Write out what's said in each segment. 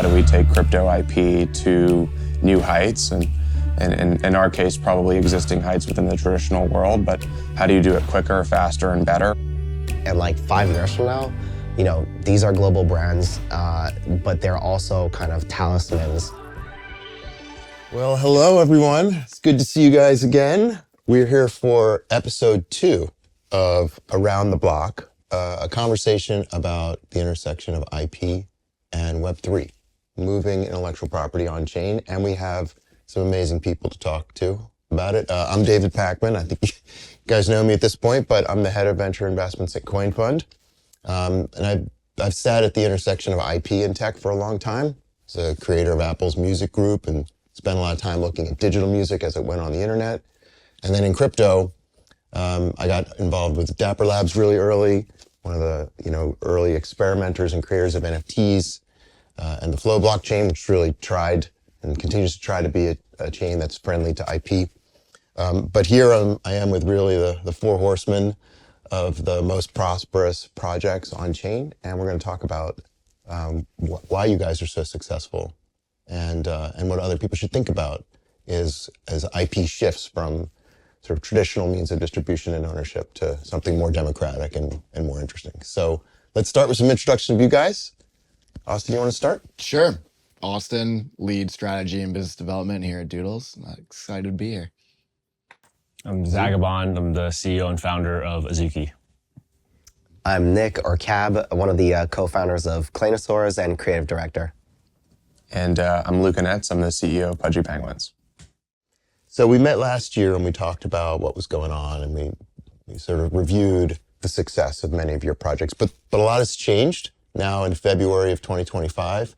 do we take crypto IP to new heights, and in our case, probably existing heights within the traditional world, but how do you do it quicker, faster, and better? And like 5 years from now, you know, these are global brands, but they're also kind of talismans. Well, hello everyone. It's good to see you guys again. We're here for episode 2 of Around the Block, a conversation about the intersection of IP and Web3, moving intellectual property on chain, and we have some amazing people to talk to about it. I'm David Pakman. I think you guys know me at this point, but I'm the head of venture investments at CoinFund. And I've sat at the intersection of IP and tech for a long time. As a creator of Apple's music group and spent a lot of time looking at digital music as it went on the internet. And then in crypto, I got involved with Dapper Labs really early, one of the early experimenters and creators of NFTs, and the Flow blockchain, which really tried and continues to try to be a chain that's friendly to IP. But here I am with really the 4 horsemen of the most prosperous projects on chain, and we're going to talk about why you guys are so successful, and what other people should think about is as IP shifts from sort of traditional means of distribution and ownership to something more democratic and more interesting. So let's start with some introduction of you guys. Austin, you want to start? Sure. Austin, lead strategy and business development here at Doodles. I'm excited to be here. I'm Zagabond. I'm the CEO and founder of Azuki. I'm Nic Cabana, one of the co-founders of Claynosaurz and creative director. And I'm Luca Netz. I'm the CEO of Pudgy Penguins. So we met last year and we talked about what was going on, and we sort of reviewed the success of many of your projects. But a lot has changed now in February of 2025.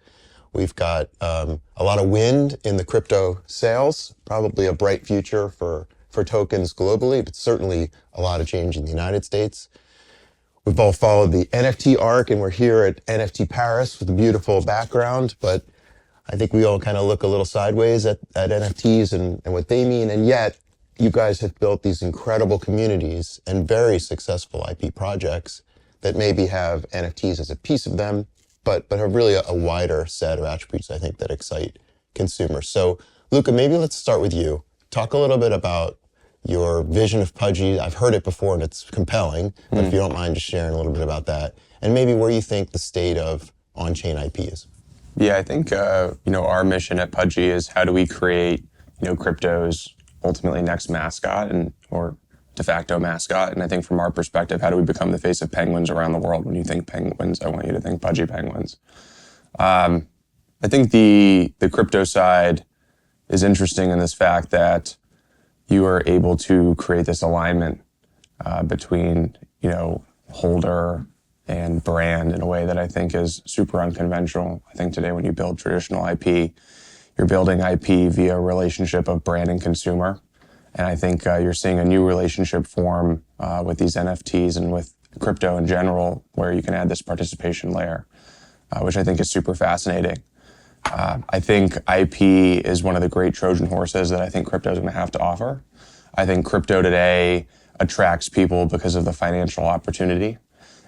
We've got a lot of wind in the crypto sales, probably a bright future for tokens globally, but certainly a lot of change in the United States. We've all followed the NFT arc, and we're here at NFT Paris with a beautiful background, but I think we all kind of look a little sideways at NFTs and what they mean, and yet you guys have built these incredible communities and very successful IP projects that maybe have NFTs as a piece of them, but have really a wider set of attributes, I think, that excite consumers. So Luca, maybe let's start with you. Talk a little bit about your vision of Pudgy. I've heard it before and it's compelling, but if you don't mind just sharing a little bit about that, and maybe where you think the state of on-chain IP is. Yeah, I think our mission at Pudgy is how do we create crypto's ultimately next mascot or de facto mascot. And I think from our perspective, how do we become the face of penguins around the world? When you think penguins, I want you to think Pudgy Penguins. I think the crypto side is interesting in this fact that you are able to create this alignment between holder and brand in a way that I think is super unconventional. I think today when you build traditional IP, you're building IP via a relationship of brand and consumer. And I think you're seeing a new relationship form with these NFTs and with crypto in general, where you can add this participation layer, which I think is super fascinating. I think IP is one of the great Trojan horses that I think crypto is going to have to offer. I think crypto today attracts people because of the financial opportunity.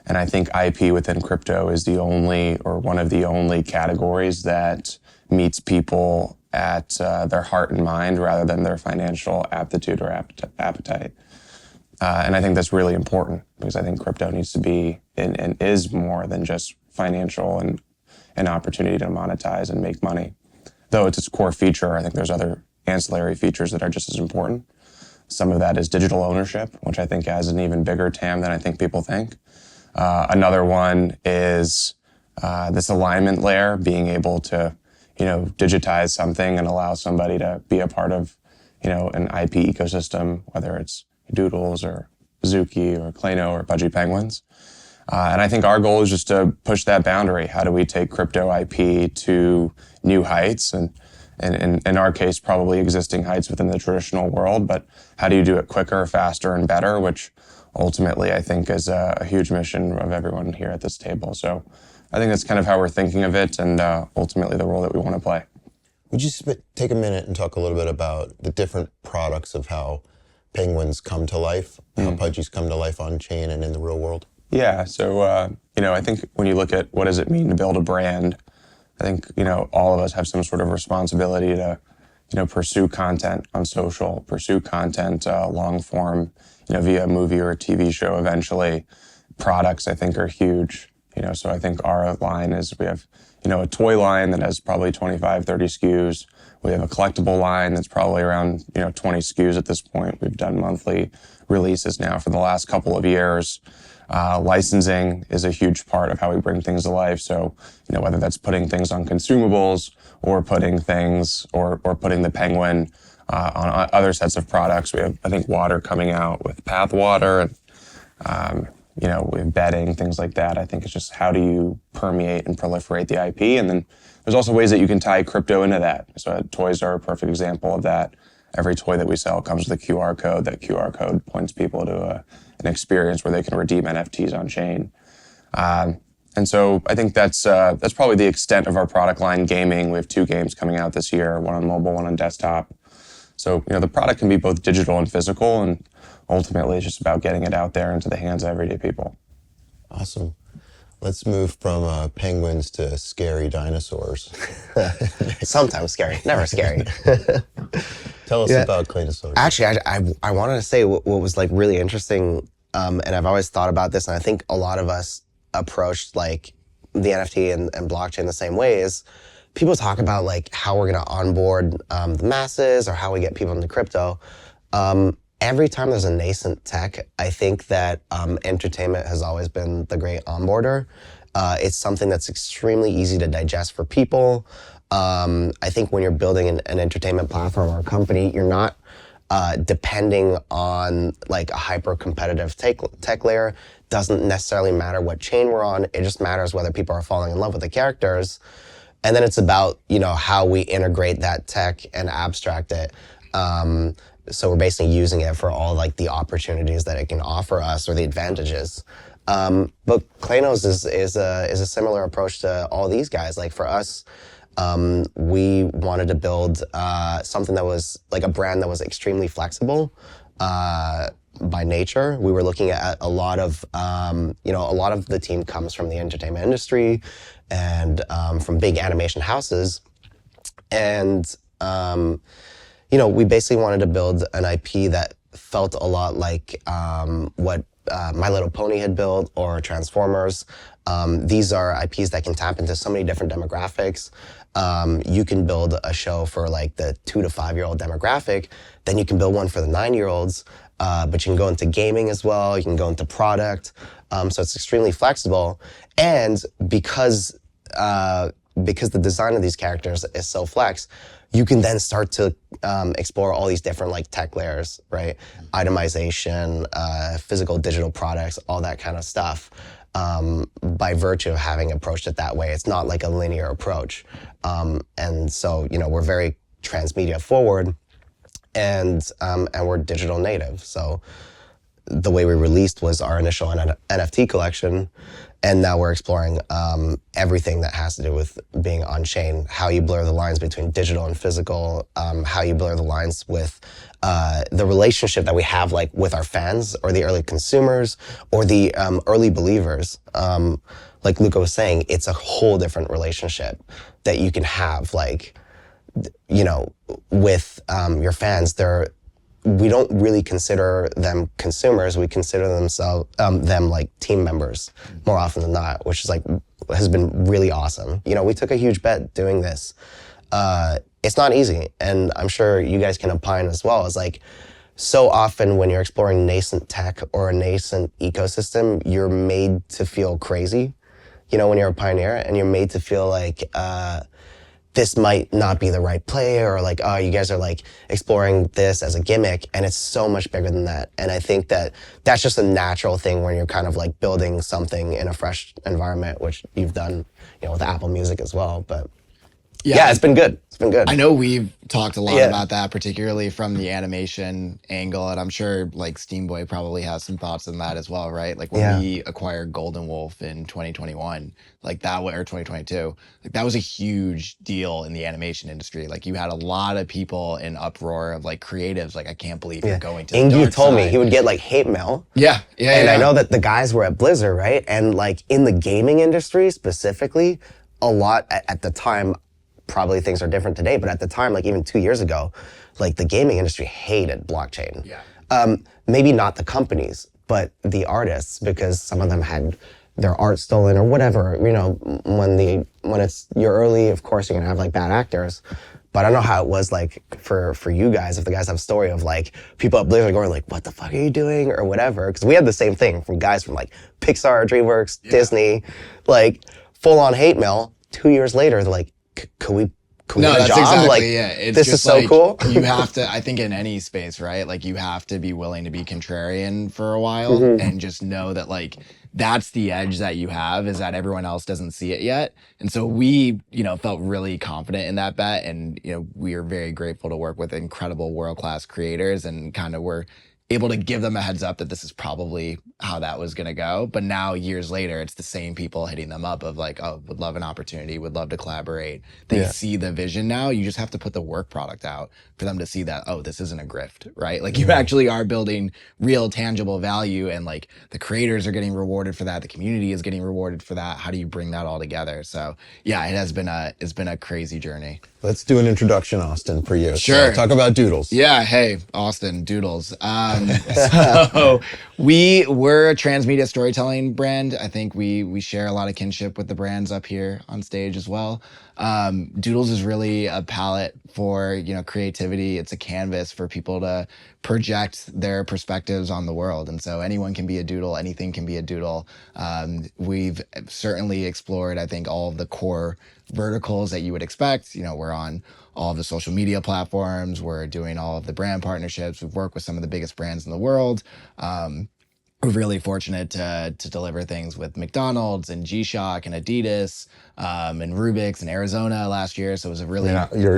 And I think IP within crypto is the only or one of the only categories that meets people at their heart and mind rather than their financial aptitude or appetite. And I think that's really important because I think crypto needs to be and is more than just financial and an opportunity to monetize and make money. Though it's its core feature, I think there's other ancillary features that are just as important. Some of that is digital ownership, which I think has an even bigger TAM than I think people think. Another one is this alignment layer, being able to, digitize something and allow somebody to be a part of, an IP ecosystem, whether it's Doodles or Azuki or Clayno or Pudgy Penguins. And I think our goal is just to push that boundary. How do we take crypto IP to new heights? And in our case, probably existing heights within the traditional world, but how do you do it quicker, faster, and better, which ultimately I think is a huge mission of everyone here at this table. So I think that's kind of how we're thinking of it and ultimately the role that we want to play. Would you take a minute and talk a little bit about the different products of how penguins come to life, how Pudgies come to life on chain and in the real world? Yeah, so I think when you look at what does it mean to build a brand, I think, all of us have some sort of responsibility to, pursue content on social, pursue content long form, via a movie or a TV show eventually. Products, I think, are huge. So I think our line is we have, a toy line that has probably 25, 30 SKUs. We have a collectible line that's probably around, 20 SKUs at this point. We've done monthly releases now for the last couple of years. Licensing is a huge part of how we bring things to life. So, whether that's putting things on consumables or putting things or putting the penguin on other sets of products. We have, I think, water coming out with Path Water, with bedding, things like that. I think it's just how do you permeate and proliferate the IP? And then there's also ways that you can tie crypto into that. So toys are a perfect example of that. Every toy that we sell comes with a QR code. That QR code points people to an experience where they can redeem NFTs on chain. And so I think that's probably the extent of our product line. Gaming, we have 2 games coming out this year, one on mobile, one on desktop. So, the product can be both digital and physical, and ultimately it's just about getting it out there into the hands of everyday people. Awesome. Let's move from penguins to scary dinosaurs. Sometimes scary, never scary. Tell us about Claynosaurz. Actually, I wanted to say what was like really interesting, and I've always thought about this, and I think a lot of us approached like the NFT and blockchain the same way. Is people talk about like how we're going to onboard the masses or how we get people into crypto. Every time there's a nascent tech, I think that entertainment has always been the great onboarder. It's something that's extremely easy to digest for people. I think when you're building an entertainment platform or a company, you're not depending on like a hyper-competitive tech layer. Doesn't necessarily matter what chain we're on. It just matters whether people are falling in love with the characters. And then it's about, how we integrate that tech and abstract it. So we're basically using it for all like the opportunities that it can offer us or the advantages. But Claynosaurz is a similar approach to all these guys. Like for us, we wanted to build something that was like a brand that was extremely flexible by nature. We were looking at a lot of, a lot of the team comes from the entertainment industry and from big animation houses. And, we basically wanted to build an IP that felt a lot like what My Little Pony had built or Transformers. These are IPs that can tap into so many different demographics. You can build a show for like the 2 to 5 year old demographic, then you can build one for the 9-year-olds, but you can go into gaming as well, you can go into product. So it's extremely flexible. And because the design of these characters is so flex, you can then start to explore all these different like tech layers, right? Itemization, physical, digital products, all that kind of stuff. By virtue of having approached it that way, it's not like a linear approach. And so, we're very transmedia forward and we're digital native. So the way we released was our initial NFT collection. And now we're exploring everything that has to do with being on-chain, how you blur the lines between digital and physical, how you blur the lines with the relationship that we have like with our fans or the early consumers or the early believers. Like Luca was saying, it's a whole different relationship that you can have like, with your fans. We don't really consider them consumers. We consider them like team members more often than not, which is like, has been really awesome. We took a huge bet doing this. It's not easy. And I'm sure you guys can opine as well. It's like, so often when you're exploring nascent tech or a nascent ecosystem, you're made to feel crazy, when you're a pioneer, and you're made to feel like, this might not be the right play, or like, oh, you guys are like exploring this as a gimmick, and it's so much bigger than that. And I think that that's just a natural thing when you're kind of like building something in a fresh environment, which you've done, with Apple Music as well. But yeah, it's been good. It's been good. I know we've talked a lot about that, particularly from the animation angle, and I'm sure like Steamboy probably has some thoughts on that as well, right? Like when we acquired Golden Wolf in 2021, like that, or 2022, like that was a huge deal in the animation industry. Like you had a lot of people in uproar of like creatives, like I can't believe you're going to the Ingy dark told side. Me he would get like hate mail. And I know that the guys were at Blizzard, right? And like in the gaming industry specifically, a lot at the time. Probably things are different today, but at the time, like even 2 years ago, like the gaming industry hated blockchain. Yeah. Maybe not the companies, but the artists, because some of them had their art stolen or whatever. You know, when it's you're early, of course you're gonna have like bad actors. But I don't know how it was like for you guys, if the guys have a story of like people at Blizzard going like, what the fuck are you doing or whatever. Because we had the same thing from guys from like Pixar, DreamWorks, Disney, like full on hate mail. 2 years later, they're like, could we no, get a that's job? exactly Like, it. It's this just is so like, cool. You have to, I think in any space, right? Like you have to be willing to be contrarian for a while and just know that like, that's the edge that you have is that everyone else doesn't see it yet. And so we, you know, felt really confident in that bet. And, you know, we are very grateful to work with incredible world-class creators and kind of were able to give them a heads up that this is probably how that was going to go. But now years later, it's the same people hitting them up of like, oh, would love an opportunity, would love to collaborate. They see the vision now. You just have to put the work product out for them to see that, oh, this isn't a grift, right? Like you actually are building real tangible value and like the creators are getting rewarded for that. The community is getting rewarded for that. How do you bring that all together? So yeah, it's been a crazy journey. Let's do an introduction, Austin, for you. Sure. So talk about Doodles. Yeah. Hey, Austin, Doodles. So we're a transmedia storytelling brand. I think we share a lot of kinship with the brands up here on stage as well. Doodles is really a palette for, you know, creativity. It's a canvas for people to project their perspectives on the world. And so anyone can be a doodle, anything can be a doodle. We've certainly explored, I think, all of the core verticals that you would expect. You know, we're on all of the social media platforms. We're doing all of the brand partnerships. We've worked with some of the biggest brands in the world. We're really fortunate to deliver things with McDonald's and G-Shock and Adidas and Rubik's in Arizona last year. So it was a really You're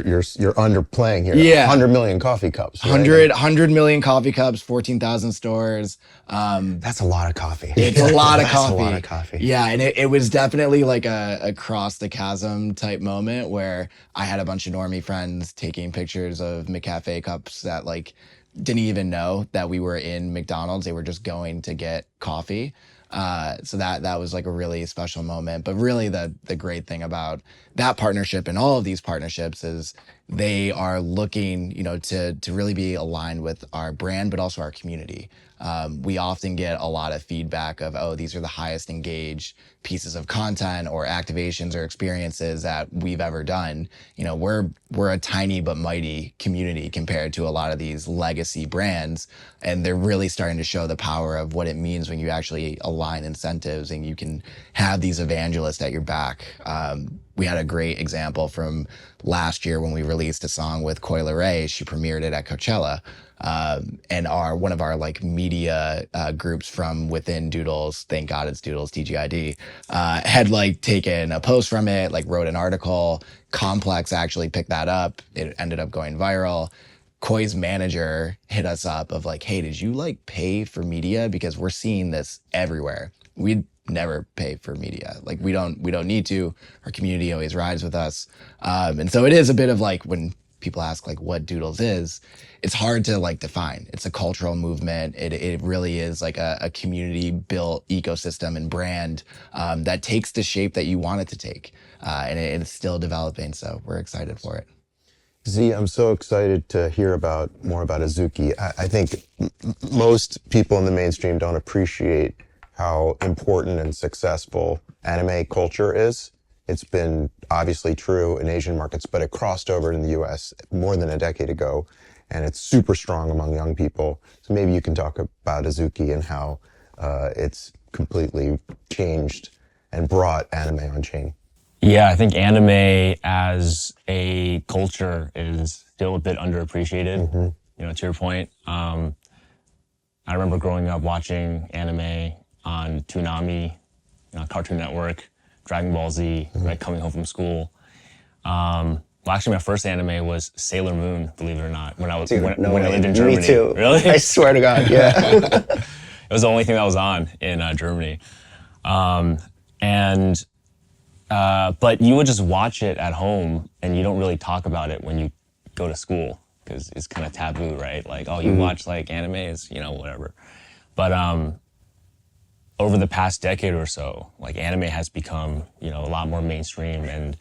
underplaying here. Yeah. 100 million coffee cups. Right? 100 million coffee cups, 14,000 stores. That's a lot of coffee. It's a lot of That's coffee. a lot of coffee. Yeah, and it was definitely like a cross the chasm type moment where I had a bunch of normie friends taking pictures of McCafe cups that like didn't even know that we were in McDonald's. They were just going to get coffee. So that was like a really special moment. But really the great thing about that partnership and all of these partnerships is they are looking, you know, to really be aligned with our brand, but also our community. We often get a lot of feedback of, oh, these are the highest engaged pieces of content or activations or experiences that we've ever done. You know, we're a tiny but mighty community compared to a lot of these legacy brands, and they're really starting to show the power of what it means when you actually align incentives and you can have these evangelists at your back. We had a great example from last year when we released a song with Coi Leray. She premiered it at Coachella. And one of our like media groups from within Doodles, thank God it's Doodles, TGID, had like taken a post from it, like wrote an article. Complex actually picked that up. It ended up going viral. Koi's manager hit us up of like, hey, did you like pay for media? Because we're seeing this everywhere. We'd never pay for media. Like we don't need to. Our community always rides with us. And so it is a bit of like when people ask like what Doodles is, it's hard to like define. It's a cultural movement. It really is like a community built ecosystem and brand that takes the shape that you want it to take. And it's still developing. So we're excited for it. Z, I'm so excited to hear more about Azuki. I think most people in the mainstream don't appreciate how important and successful anime culture is. It's been obviously true in Asian markets, but it crossed over in the US more than a decade ago, and it's super strong among young people. So maybe you can talk about Azuki and how it's completely changed and brought anime on chain. Yeah, I think anime as a culture is still a bit underappreciated. Mm-hmm. You know, to your point, I remember growing up watching anime on Toonami, Cartoon Network, Dragon Ball Z, right, coming home from school. Well, actually, my first anime was Sailor Moon, believe it or not, when I lived in Germany. Me too. Really? I swear to God, yeah. It was the only thing that was on in Germany. But you would just watch it at home, and you don't really talk about it when you go to school, because it's kind of taboo, right? Like, oh, you watch like anime, it's, whatever. But over the past decade or so, like anime has become, a lot more mainstream, and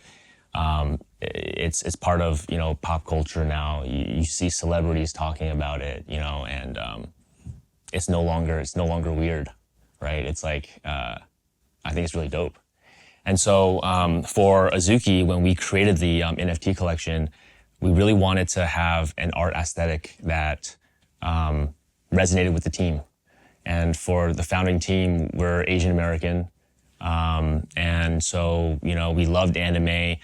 it's part of, pop culture now. You see celebrities talking about it, and it's no longer weird, right? It's like, I think it's really dope. And so for Azuki, when we created the NFT collection, we really wanted to have an art aesthetic that resonated with the team. And for the founding team, we're Asian American. And so, we loved anime,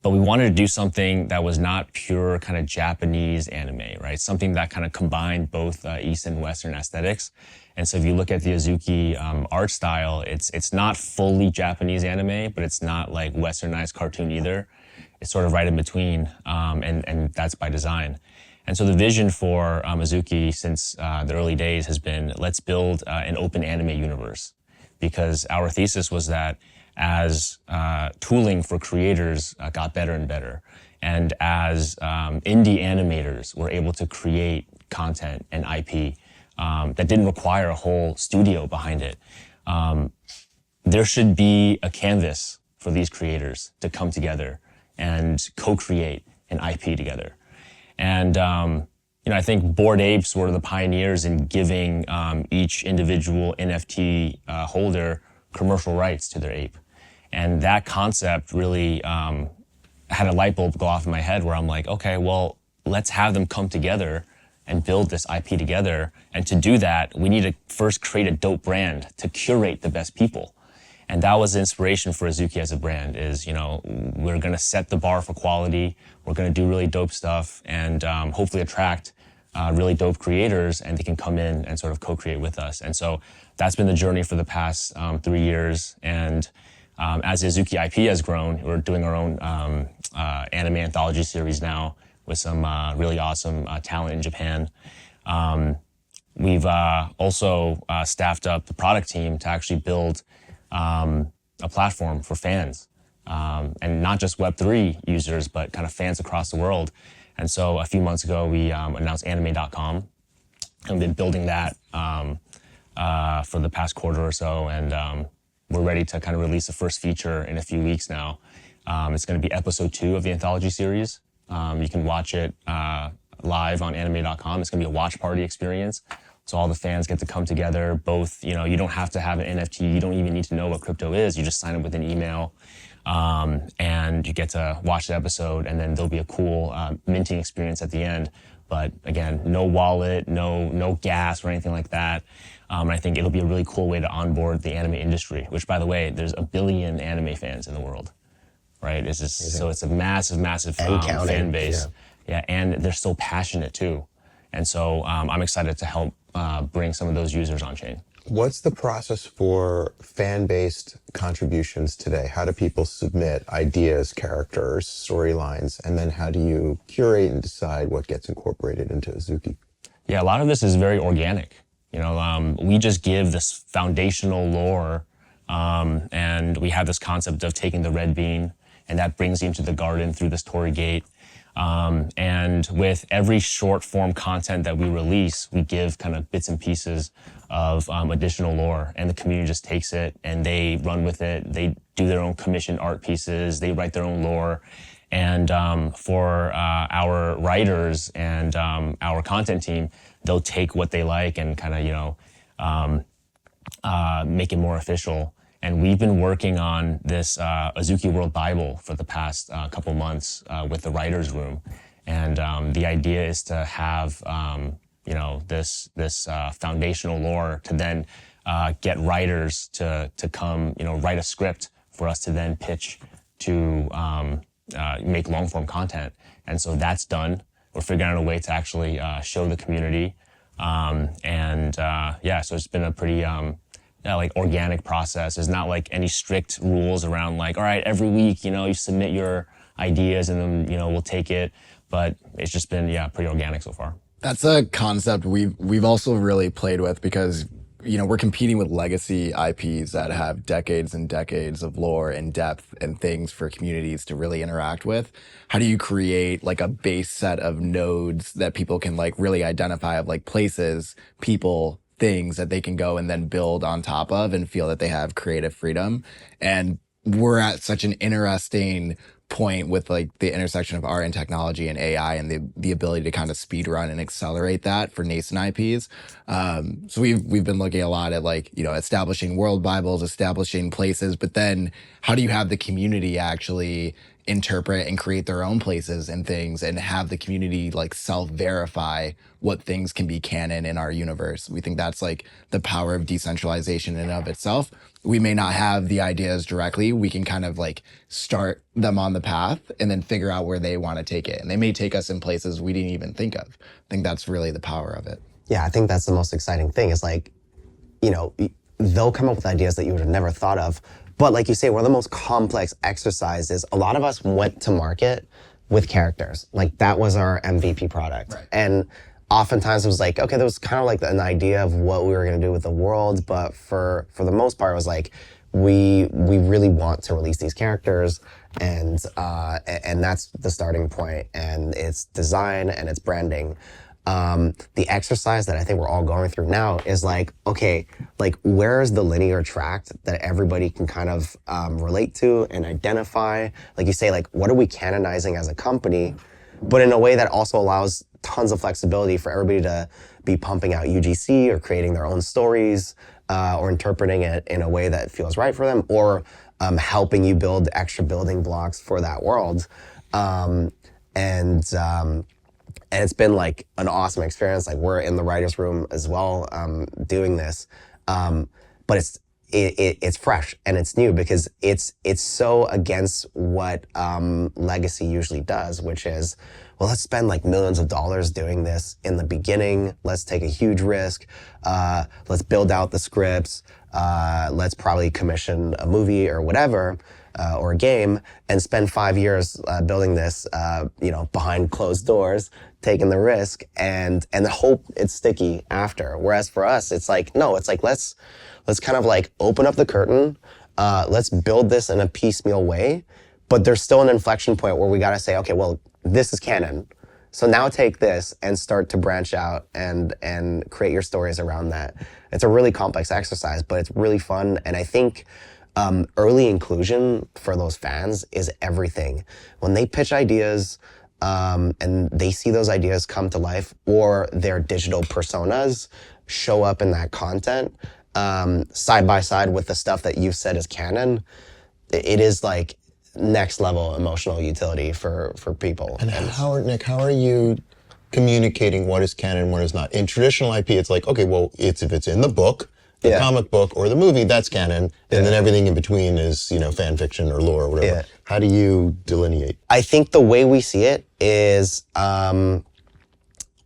but we wanted to do something that was not pure kind of Japanese anime, right? Something that kind of combined both East and Western aesthetics. And so if you look at the Azuki art style, it's not fully Japanese anime, but it's not like Westernized cartoon either. It's sort of right in between, and that's by design. And so the vision for Azuki since the early days has been, let's build an open anime universe. Because our thesis was that as tooling for creators got better and better, and as indie animators were able to create content and IP that didn't require a whole studio behind it, there should be a canvas for these creators to come together and co-create an IP together. And I think Bored Apes were the pioneers in giving each individual NFT holder commercial rights to their ape. And that concept really had a light bulb go off in my head where I'm like, okay, well, let's have them come together and build this IP together. And to do that, we need to first create a dope brand to curate the best people. And that was the inspiration for Azuki as a brand is, we're going to set the bar for quality. We're going to do really dope stuff and hopefully attract really dope creators, and they can come in and sort of co-create with us. And so that's been the journey for the past 3 years. And as the Azuki IP has grown, we're doing our own anime anthology series now with some really awesome talent in Japan. We've also staffed up the product team to actually build a platform for fans, and not just Web3 users, but kind of fans across the world. And so a few months ago, we announced anime.com, and we've been building that for the past quarter or so, and we're ready to kind of release the first feature in a few weeks now. It's going to be episode 2 of the anthology series. You can watch it live on anime.com. It's going to be a watch party experience. So all the fans get to come together, both, you don't have to have an NFT. You don't even need to know what crypto is. You just sign up with an email, and you get to watch the episode, and then there'll be a cool minting experience at the end. But again, no wallet, no gas or anything like that. I think it'll be a really cool way to onboard the anime industry, which, by the way, there's 1 billion anime fans in the world, right? It's just, so it's a massive fan base. Yeah, and they're so passionate too. And so I'm excited to help bring some of those users on chain. What's the process for fan-based contributions today? How do people submit ideas, characters, storylines, and then how do you curate and decide what gets incorporated into Azuki? Yeah, a lot of this is very organic. We just give this foundational lore, and we have this concept of taking the red bean, and that brings you into the garden through this Torii gate. And with every short form content that we release, we give kind of bits and pieces of additional lore, and the community just takes it and they run with it. They do their own commissioned art pieces. They write their own lore. And for our writers and our content team, they'll take what they like and kind of, make it more official. And we've been working on this Azuki World Bible for the past couple months with the writers' room. And the idea is to have, this foundational lore to then get writers to come, write a script for us to then pitch to make long-form content. And so that's done. We're figuring out a way to actually show the community. So it's been a pretty organic process. There's not like any strict rules around like, all right, every week, you submit your ideas and then, we'll take it. But it's just been, pretty organic so far. That's a concept we've also really played with because, we're competing with legacy IPs that have decades and decades of lore and depth and things for communities to really interact with. How do you create like a base set of nodes that people can like really identify of like places, people, things that they can go and then build on top of and feel that they have creative freedom. And we're at such an interesting point with like the intersection of art and technology and AI and the ability to kind of speed run and accelerate that for nascent IPs. So we've been looking a lot at like, you know, establishing world Bibles, establishing places, but then how do you have the community actually interpret and create their own places and things and have the community like self-verify what things can be canon in our universe? We think that's like the power of decentralization in and of itself. We may not have the ideas directly. We can kind of like start them on the path and then figure out where they want to take it. And they may take us in places we didn't even think of. I think that's really the power of it. Yeah, I think that's the most exciting thing is like, you know, they'll come up with ideas that you would have never thought of. But like you say, one of the most complex exercises, a lot of us went to market with characters. Like that was our MVP product. Right. And oftentimes it was like, okay, there was kind of like an idea of what we were going to do with the world. But for the most part, it was like, we really want to release these characters, and that's the starting point. And it's design and it's branding. The exercise that I think we're all going through now is like, okay, like where is the linear track that everybody can kind of relate to and identify? Like you say, like what are we canonizing as a company, but in a way that also allows tons of flexibility for everybody to be pumping out UGC or creating their own stories or interpreting it in a way that feels right for them, or helping you build extra building blocks for that world. And it's been like an awesome experience. Like we're in the writer's room as well, doing this. But it's fresh and it's new because it's so against what legacy usually does, which is, well, let's spend like millions of dollars doing this in the beginning. Let's take a huge risk. Let's build out the scripts. Let's probably commission a movie or whatever. Or a game, and spend 5 years building this, you know, behind closed doors, taking the risk, and hope it's sticky after. Whereas for us, it's like, no, it's like let's kind of like open up the curtain, let's build this in a piecemeal way, but there's still an inflection point where we got to say, okay, well, this is canon. So now take this and start to branch out and create your stories around that. It's a really complex exercise, but it's really fun, and I think. Early inclusion for those fans is everything. When they pitch ideas and they see those ideas come to life, or their digital personas show up in that content side by side with the stuff that you've said is canon, it is like next level emotional utility for people. And Nick, how are you communicating what is canon and what is not? In traditional IP, it's like, okay, well, if it's in the book, the comic book or the movie, that's canon. And then everything in between is, you know, fan fiction or lore or whatever. Yeah. How do you delineate? I think the way we see it is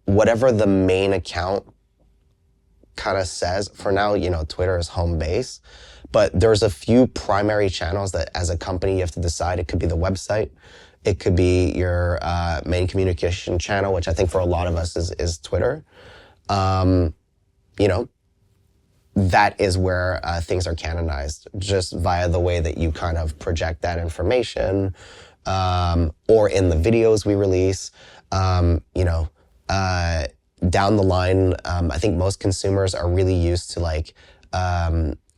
whatever the main account kind of says. For now, you know, Twitter is home base, but there's a few primary channels that as a company you have to decide. It could be the website. It could be your main communication channel, which I think for a lot of us is Twitter. You know, that is where things are canonized, just via the way that you kind of project that information, or in the videos we release. You know, down the line, I think most consumers are really used to like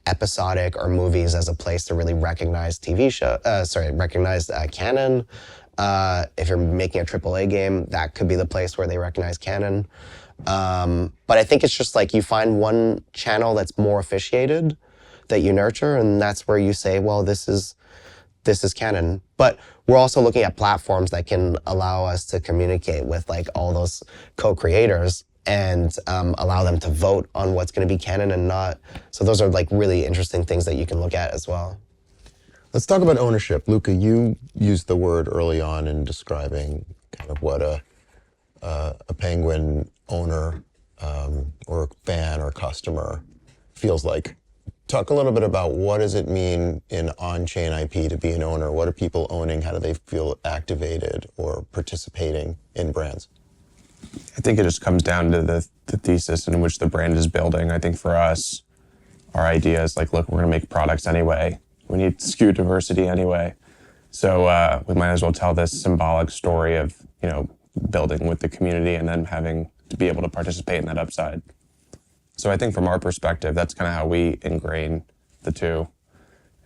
episodic or movies as a place to really recognize recognize canon. If you're making a AAA game, that could be the place where they recognize canon. But I think it's just like you find one channel that's more officiated that you nurture, and that's where you say, well, this is canon. But we're also looking at platforms that can allow us to communicate with like all those co-creators and allow them to vote on what's going to be canon and not. So those are like really interesting things that you can look at as well. Let's talk about ownership. Luca, you used the word early on in describing kind of what a Penguin owner or fan or customer feels like. Talk a little bit about what does it mean in on-chain IP to be an owner? What are people owning? How do they feel activated or participating in brands? I think it just comes down to the thesis in which the brand is building. I think for us, our idea is like, look, we're going to make products anyway. We need SKU diversity anyway. So we might as well tell this symbolic story of, you know, building with the community and then having to be able to participate in that upside. So I think from our perspective, that's kind of how we ingrain the two.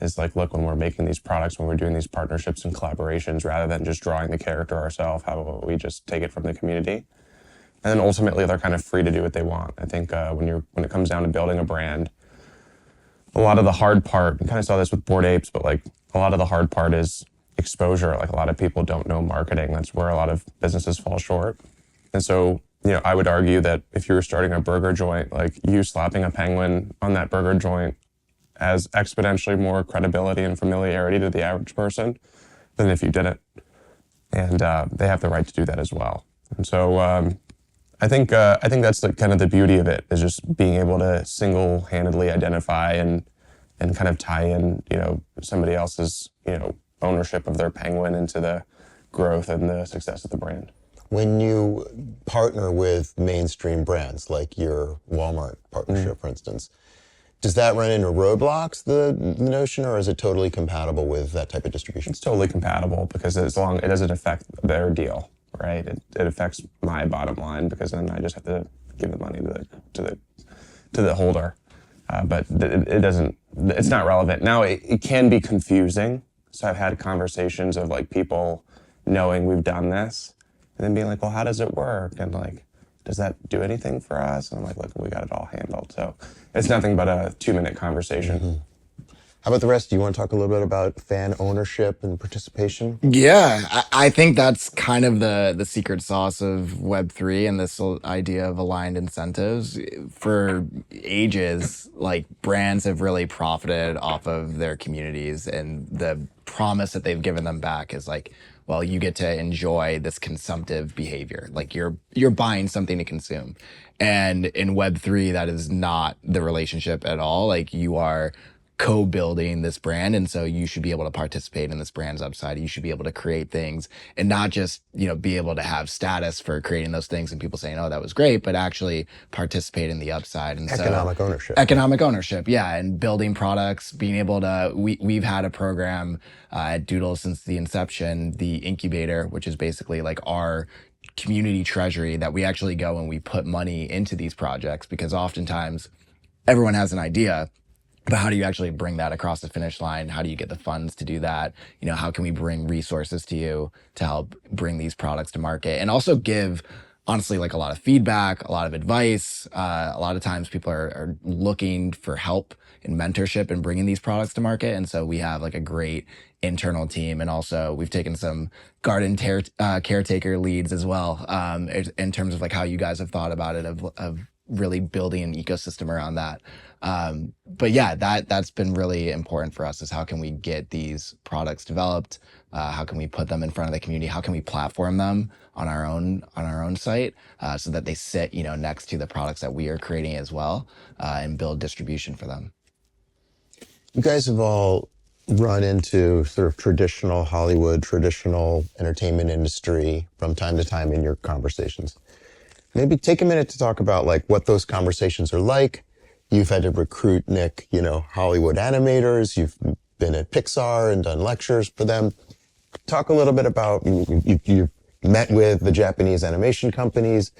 Is like, look, when we're making these products, when we're doing these partnerships and collaborations, rather than just drawing the character ourselves, how about we just take it from the community? And then ultimately, they're kind of free to do what they want. I think when it comes down to building a brand, a lot of the hard part, we kind of saw this with Bored Apes, but like a lot of the hard part is exposure. Like a lot of people don't know marketing. That's where a lot of businesses fall short. And so, I would argue that if you were starting a burger joint, like you slapping a penguin on that burger joint has exponentially more credibility and familiarity to the average person than if you didn't. And they have the right to do that as well. And so I think that's kind of the beauty of it, is just being able to single-handedly identify and kind of tie in, somebody else's, ownership of their penguin into the growth and the success of the brand. When you partner with mainstream brands, like your Walmart partnership, for instance, does that run into roadblocks, the notion, or is it totally compatible with that type of distribution? It's totally compatible, because as long it doesn't affect their deal, right? It affects my bottom line, because then I just have to give the money to the holder. But it doesn't. It's not relevant. Now it can be confusing. So I've had conversations of like people knowing we've done this, and then being like, well, how does it work? And like, does that do anything for us? And I'm like, look, we got it all handled. So it's nothing but a 2-minute conversation. Mm-hmm. How about the rest? Do you want to talk a little bit about fan ownership and participation? Yeah, I think that's kind of the secret sauce of Web3 and this idea of aligned incentives. For ages, like brands have really profited off of their communities, and the promise that they've given them back is like, well, you get to enjoy this consumptive behavior. Like you're buying something to consume. And in Web3, that is not the relationship at all. Like you are co-building this brand, and so you should be able to participate in this brand's upside. You should be able to create things and not just be able to have status for creating those things and people saying, oh, that was great, but actually participate in the upside. And Economic ownership. Economic ownership, yeah. And building products, being able to, we've had a program at Doodles since the inception, the incubator, which is basically like our community treasury, that we actually go and we put money into these projects, because oftentimes everyone has an idea, but how do you actually bring that across the finish line? How do you get the funds to do that? How can we bring resources to you to help bring these products to market? And also give, honestly, like a lot of feedback, a lot of advice. A lot of times people are looking for help and mentorship in bringing these products to market. And so we have like a great internal team. And also we've taken some garden caretaker leads as well, in terms of like how you guys have thought about it, of really building an ecosystem around that. But yeah, that's been really important for us, is how can we get these products developed? How can we put them in front of the community? How can we platform them on our own site, so that they sit, next to the products that we are creating as well, and build distribution for them. You guys have all run into sort of traditional Hollywood, traditional entertainment industry from time to time in your conversations. Maybe take a minute to talk about like what those conversations are like. You've had to recruit, Nic, Hollywood animators. You've been at Pixar and done lectures for them. Talk a little bit about, you've met with the Japanese animation companies.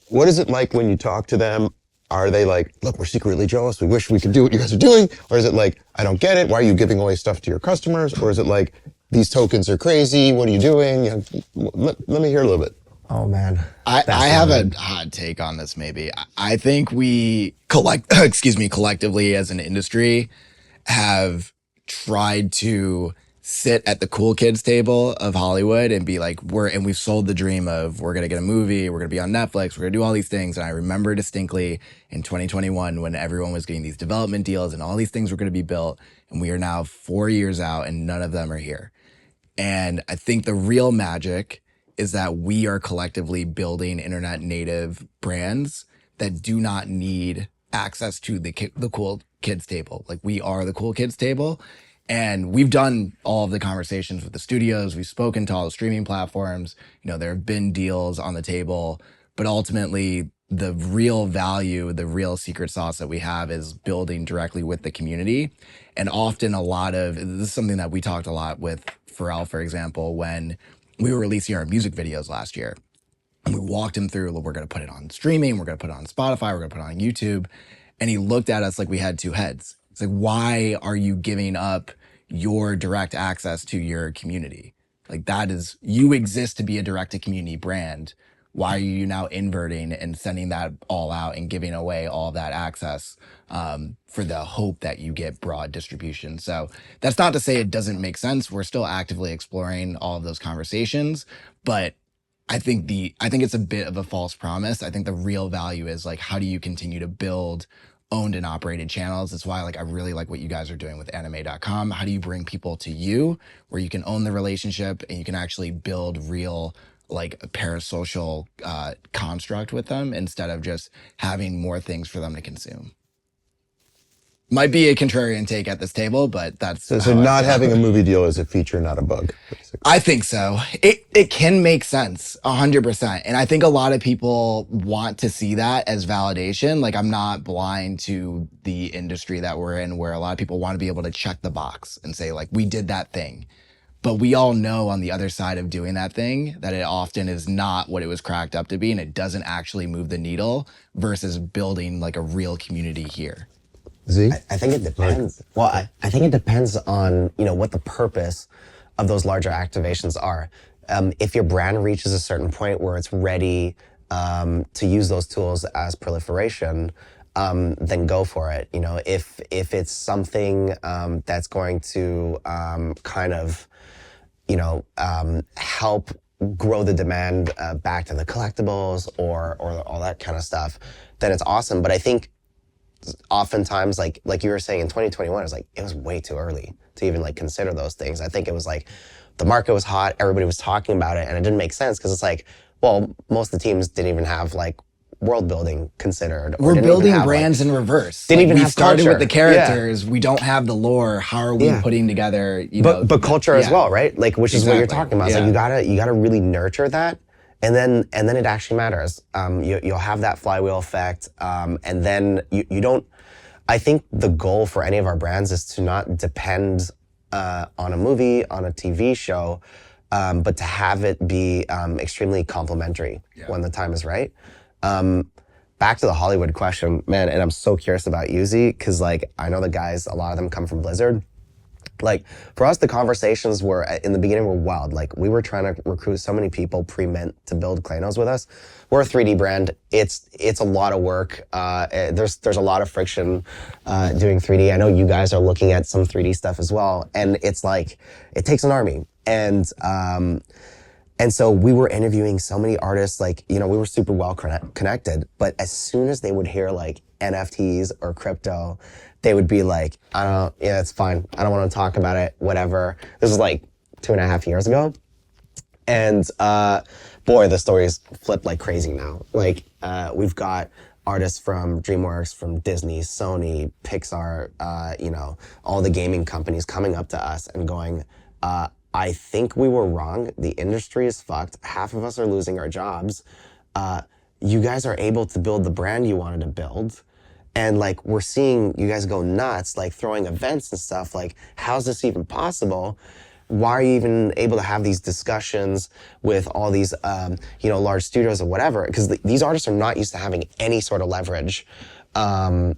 What is it like when you talk to them? Are they like, look, we're secretly jealous, we wish we could do what you guys are doing? Or is it like, I don't get it, why are you giving away stuff to your customers? Or is it like, these tokens are crazy, what are you doing? Let me hear a little bit. Oh man. I have a hot take on this maybe. I think we collectively as an industry have tried to sit at the cool kids table of Hollywood and be like, we've sold the dream of, we're going to get a movie, we're going to be on Netflix, we're going to do all these things. And I remember distinctly in 2021 when everyone was getting these development deals and all these things were going to be built. And we are now 4 years out and none of them are here. And I think the real magic is that we are collectively building internet native brands that do not need access to the cool kids table. Like we are the cool kids table. And we've done all of the conversations with the studios. We've spoken to all the streaming platforms. There have been deals on the table, but ultimately the real value, the real secret sauce that we have is building directly with the community. And often this is something that we talked a lot with Pharrell, for example, when we were releasing our music videos last year. we walked him through, we're going to put it on streaming, we're going to put it on Spotify, we're going to put it on YouTube. And he looked at us like we had two heads. It's like, why are you giving up your direct access to your community? Like, that is, you exist to be a direct to community brand. Why are you now inverting and sending that all out and giving away all that access for the hope that you get broad distribution? So that's not to say it doesn't make sense. We're still actively exploring all of those conversations, but I think it's a bit of a false promise. I think the real value is like, how do you continue to build owned and operated channels? That's why like I really like what you guys are doing with anime.com. How do you bring people to you where you can own the relationship and you can actually build real like a parasocial construct with them instead of just having more things for them to consume? Might be a contrarian take at this table, but that's so not having a movie deal is a feature, not a bug, basically. I think so. It can make sense 100%. And I think a lot of people want to see that as validation. Like, I'm not blind to the industry that we're in where a lot of people want to be able to check the box and say like, we did that thing. But we all know on the other side of doing that thing that it often is not what it was cracked up to be, and it doesn't actually move the needle versus building like a real community here. Z? I think it depends. Well, I think it depends on, what the purpose of those larger activations are. If your brand reaches a certain point where it's ready to use those tools as proliferation, then go for it. If it's something that's going to kind of, help grow the demand back to the collectibles or all that kind of stuff, then it's awesome. But I think oftentimes, like you were saying, in 2021, it was way too early to even like consider those things. I think it was like the market was hot, everybody was talking about it, and it didn't make sense because it's like, well, most of the teams didn't even have like world building considered. We're building brands in reverse. Didn't even we have started culture. with the characters. Yeah. We don't have the lore. How are we putting together? But culture as well, right? Like, which is what you're talking about. It's like you gotta really nurture that. And then it actually matters. You'll have that flywheel effect. And then you don't, I think the goal for any of our brands is to not depend on a movie, on a TV show, but to have it be extremely complementary when the time is right. Back to the Hollywood question, man, and I'm so curious about Yuzi, because like I know the guys, a lot of them come from Blizzard. Like, for us, the conversations were, in the beginning, were wild. Like, we were trying to recruit so many people pre-mint to build Claynosaurz with us. We're a 3D brand. It's a lot of work. There's a lot of friction doing 3D. I know you guys are looking at some 3D stuff as well. And it's like, it takes an army. And so we were interviewing so many artists, like, we were super well connected. But as soon as they would hear, like, NFTs or crypto, they would be like, it's fine. I don't want to talk about it, whatever. This was like 2.5 years ago. And boy, the stories flip like crazy now. Like, we've got artists from DreamWorks, from Disney, Sony, Pixar, all the gaming companies coming up to us and going, I think we were wrong. The industry is fucked. Half of us are losing our jobs. You guys are able to build the brand you wanted to build. And like, we're seeing you guys go nuts, like throwing events and stuff. Like, how's this even possible? Why are you even able to have these discussions with all these, large studios or whatever? Because these artists are not used to having any sort of leverage. And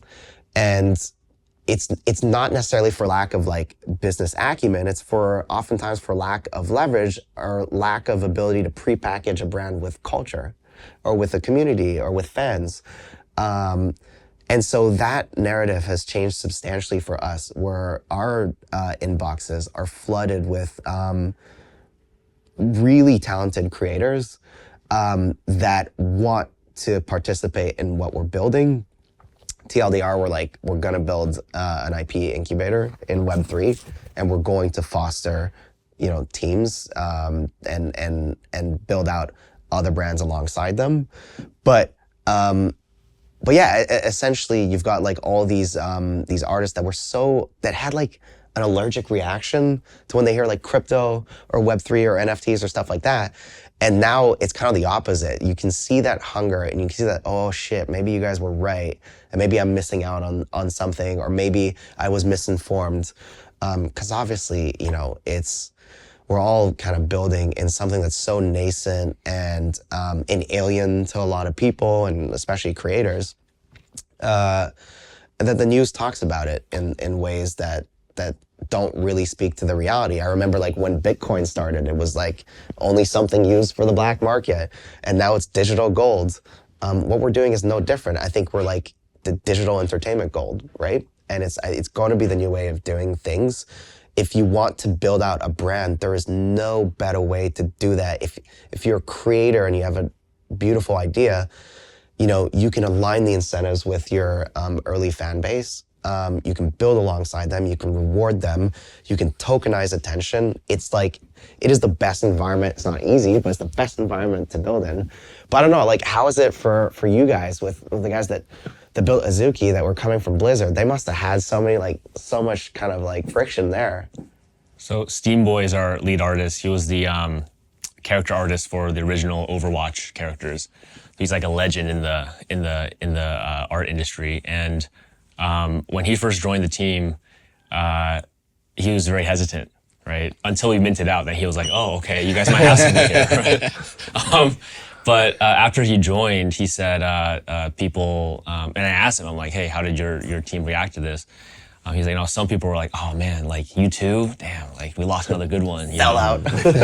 it's not necessarily for lack of like business acumen. It's oftentimes for lack of leverage or lack of ability to prepackage a brand with culture or with a community or with fans. And so that narrative has changed substantially for us, where our inboxes are flooded with really talented creators that want to participate in what we're building. TLDR, we're gonna build an IP incubator in Web3, and we're going to foster, teams and build out other brands alongside them. But yeah, essentially, you've got like all these artists that had like an allergic reaction to when they hear like crypto or Web3 or NFTs or stuff like that. And now it's kind of the opposite. You can see that hunger and you can see that, oh shit, maybe you guys were right. And maybe I'm missing out on something, or maybe I was misinformed. Because obviously, we're all kind of building in something that's so nascent and alien to a lot of people, and especially creators, that the news talks about it in ways that don't really speak to the reality. I remember like when Bitcoin started, it was like only something used for the black market, and now it's digital gold. What we're doing is no different. I think we're like the digital entertainment gold, right? And it's going to be the new way of doing things. If you want to build out a brand, there is no better way to do that. If you're a creator and you have a beautiful idea, you can align the incentives with your early fan base. You can build alongside them. You can reward them. You can tokenize attention. It's like, it is the best environment. It's not easy, but it's the best environment to build in. But I don't know, like, how is it for you guys with the guys that built Azuki that were coming from Blizzard? They must have had so much kind of like friction there. So Steamboy is our lead artist. He was the character artist for the original Overwatch characters. He's like a legend in the art industry. And when he first joined the team, he was very hesitant, right? Until we minted out, then he was like, "Oh, okay, you guys might have something here," right? But after he joined, he said, people, and I asked him, I'm like, "Hey, how did your team react to this?" He's like, some people were like, "Oh man, like you too? Damn, like we lost another good one." Fell out.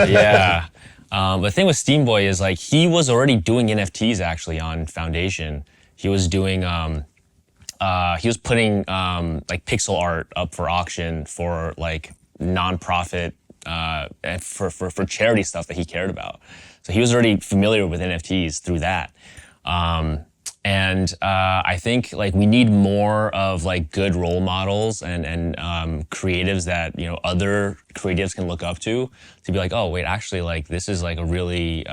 Yeah. The thing with Steamboy is like he was already doing NFTs actually on Foundation. He was doing, he was putting like pixel art up for auction for like nonprofit and for charity stuff that he cared about. So he was already familiar with NFTs through that. And I think like we need more of like good role models and creatives that, other creatives can look up to be like, oh, wait, actually like this is like a really,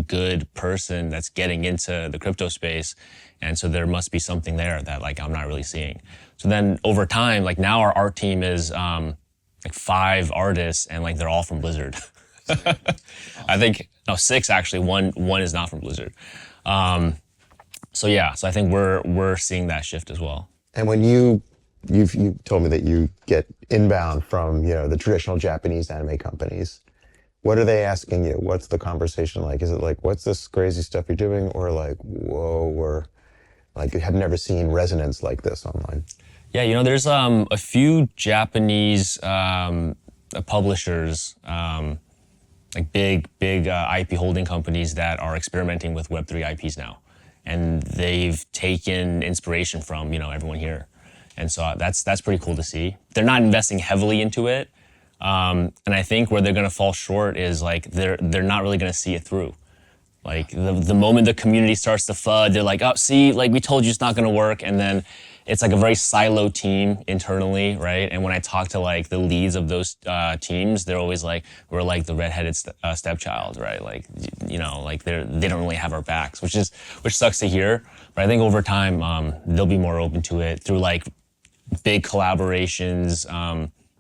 good person that's getting into the crypto space. And so there must be something there that like I'm not really seeing. So then over time, like now our art team is like 5 artists and like they're all from Blizzard. I think, no, 6 actually, one is not from Blizzard. So I think we're seeing that shift as well. And when you told me that you get inbound from, the traditional Japanese anime companies, what are they asking you? What's the conversation like? Is it like, what's this crazy stuff you're doing? Or like, whoa, we're like, have never seen resonance like this online? Yeah, there's a few Japanese publishers, like big IP holding companies that are experimenting with Web3 IPs now. And they've taken inspiration from, everyone here. And so that's pretty cool to see. They're not investing heavily into it. And I think where they're going to fall short is like they're not really going to see it through. Like the moment the community starts to FUD, they're like, "Oh, see, like we told you it's not going to work." And then it's like a very siloed team internally, right? And when I talk to like the leads of those teams, they're always like, "We're like the redheaded stepchild, right? Like, like they don't really have our backs," which sucks to hear. But I think over time they'll be more open to it through like big collaborations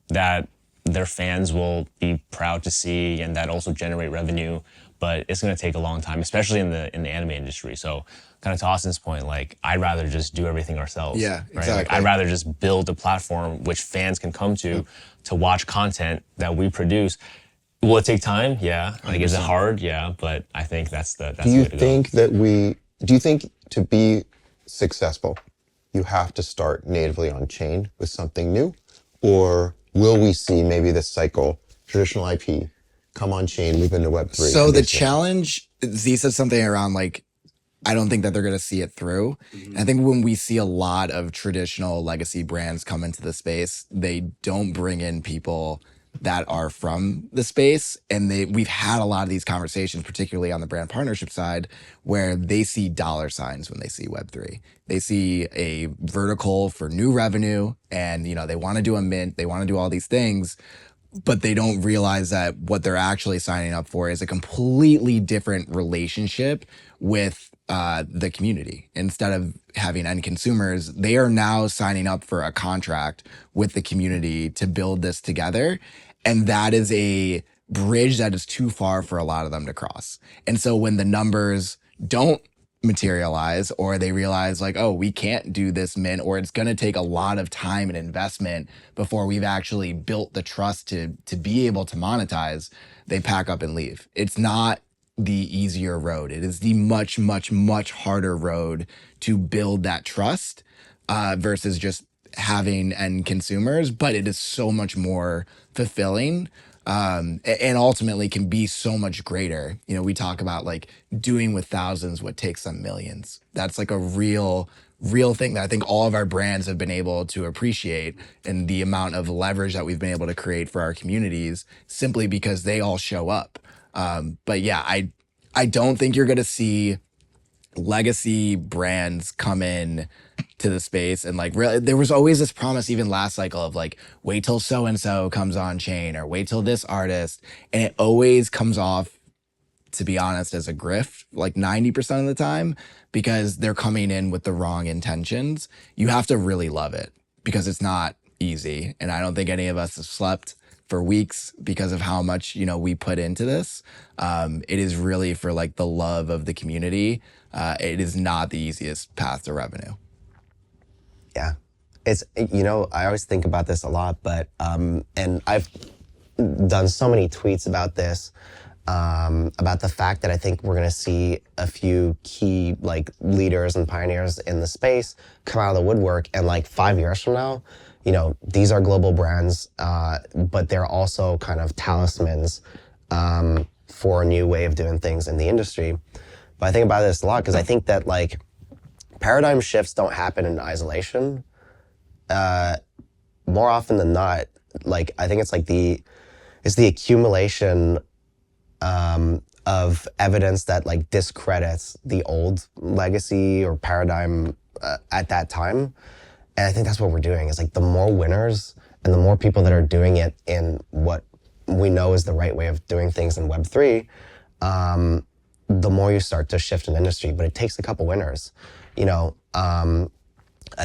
that their fans will be proud to see and that also generate revenue. But it's going to take a long time, especially in the anime industry. So kind of to Austin's point, like I'd rather just do everything ourselves. Yeah, right? exactly. Like, I'd rather just build a platform which fans can come to watch content that we produce. Will it take time? Yeah. Like, is it hard? Yeah. But I think that's the way to go. Do you think to be successful, you have to start natively on chain with something new? Or will we see maybe this cycle, traditional IP, come on chain, move into Web3? So the challenge, Z said something around like, I don't think that they're going to see it through. Mm-hmm. I think when we see a lot of traditional legacy brands come into the space, they don't bring in people that are from the space. And we've had a lot of these conversations, particularly on the brand partnership side, where they see dollar signs when they see Web3. They see a vertical for new revenue and, they want to do a mint, they want to do all these things, but they don't realize that what they're actually signing up for is a completely different relationship with the community. Instead of having end consumers, they are now signing up for a contract with the community to build this together. And that is a bridge that is too far for a lot of them to cross. And so when the numbers don't materialize, or they realize like, oh, we can't do this mint, or it's going to take a lot of time and investment before we've actually built the trust to be able to monetize, they pack up and leave. It's not the easier road. It is the much, much, much harder road to build that trust versus just having end consumers, but it is so much more fulfilling and ultimately can be so much greater. You know, we talk about like doing with thousands what takes them millions. That's like a real thing that I think all of our brands have been able to appreciate, and the amount of leverage that we've been able to create for our communities simply because they all show up. But yeah, I don't think you're going to see legacy brands come in to the space and like really, there was always this promise even last cycle of like, wait till so and so comes on chain, or wait till this artist, and it always comes off, to be honest, as a grift like 90% of the time, because they're coming in with the wrong intentions. You have to really love it because it's not easy, and I don't think any of us have slept for weeks because of how much, you know, we put into this. It is really for like the love of the community. It is not the easiest path to revenue. Yeah. It's, you know, I always think about this a lot, but, and I've done so many tweets about this, about the fact that I think we're going to see a few key like leaders and pioneers in the space come out of the woodwork, and like 5 years from now, you know, these are global brands, but they're also kind of talismans for a new way of doing things in the industry. But I think about this a lot because I think that like paradigm shifts don't happen in isolation. More often than not, like I think it's like it's the accumulation of evidence that like discredits the old legacy or paradigm at that time. And I think that's what we're doing, is like the more winners and the more people that are doing it in what we know is the right way of doing things in Web3, the more you start to shift an industry. But it takes a couple winners. You know, I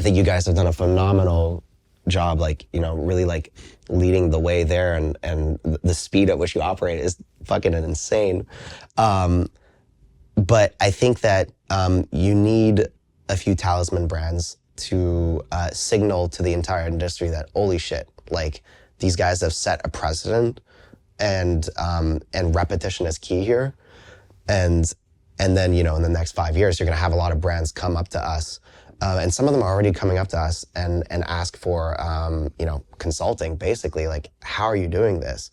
think you guys have done a phenomenal job, like, you know, really like leading the way there, and the speed at which you operate is fucking insane. But I think that you need a few talisman brands to signal to the entire industry that, holy shit, like these guys have set a precedent, and repetition is key here. And then, you know, in the next 5 years, you're gonna have a lot of brands come up to us, and some of them are already coming up to us and ask for, you know, consulting, basically, like, how are you doing this?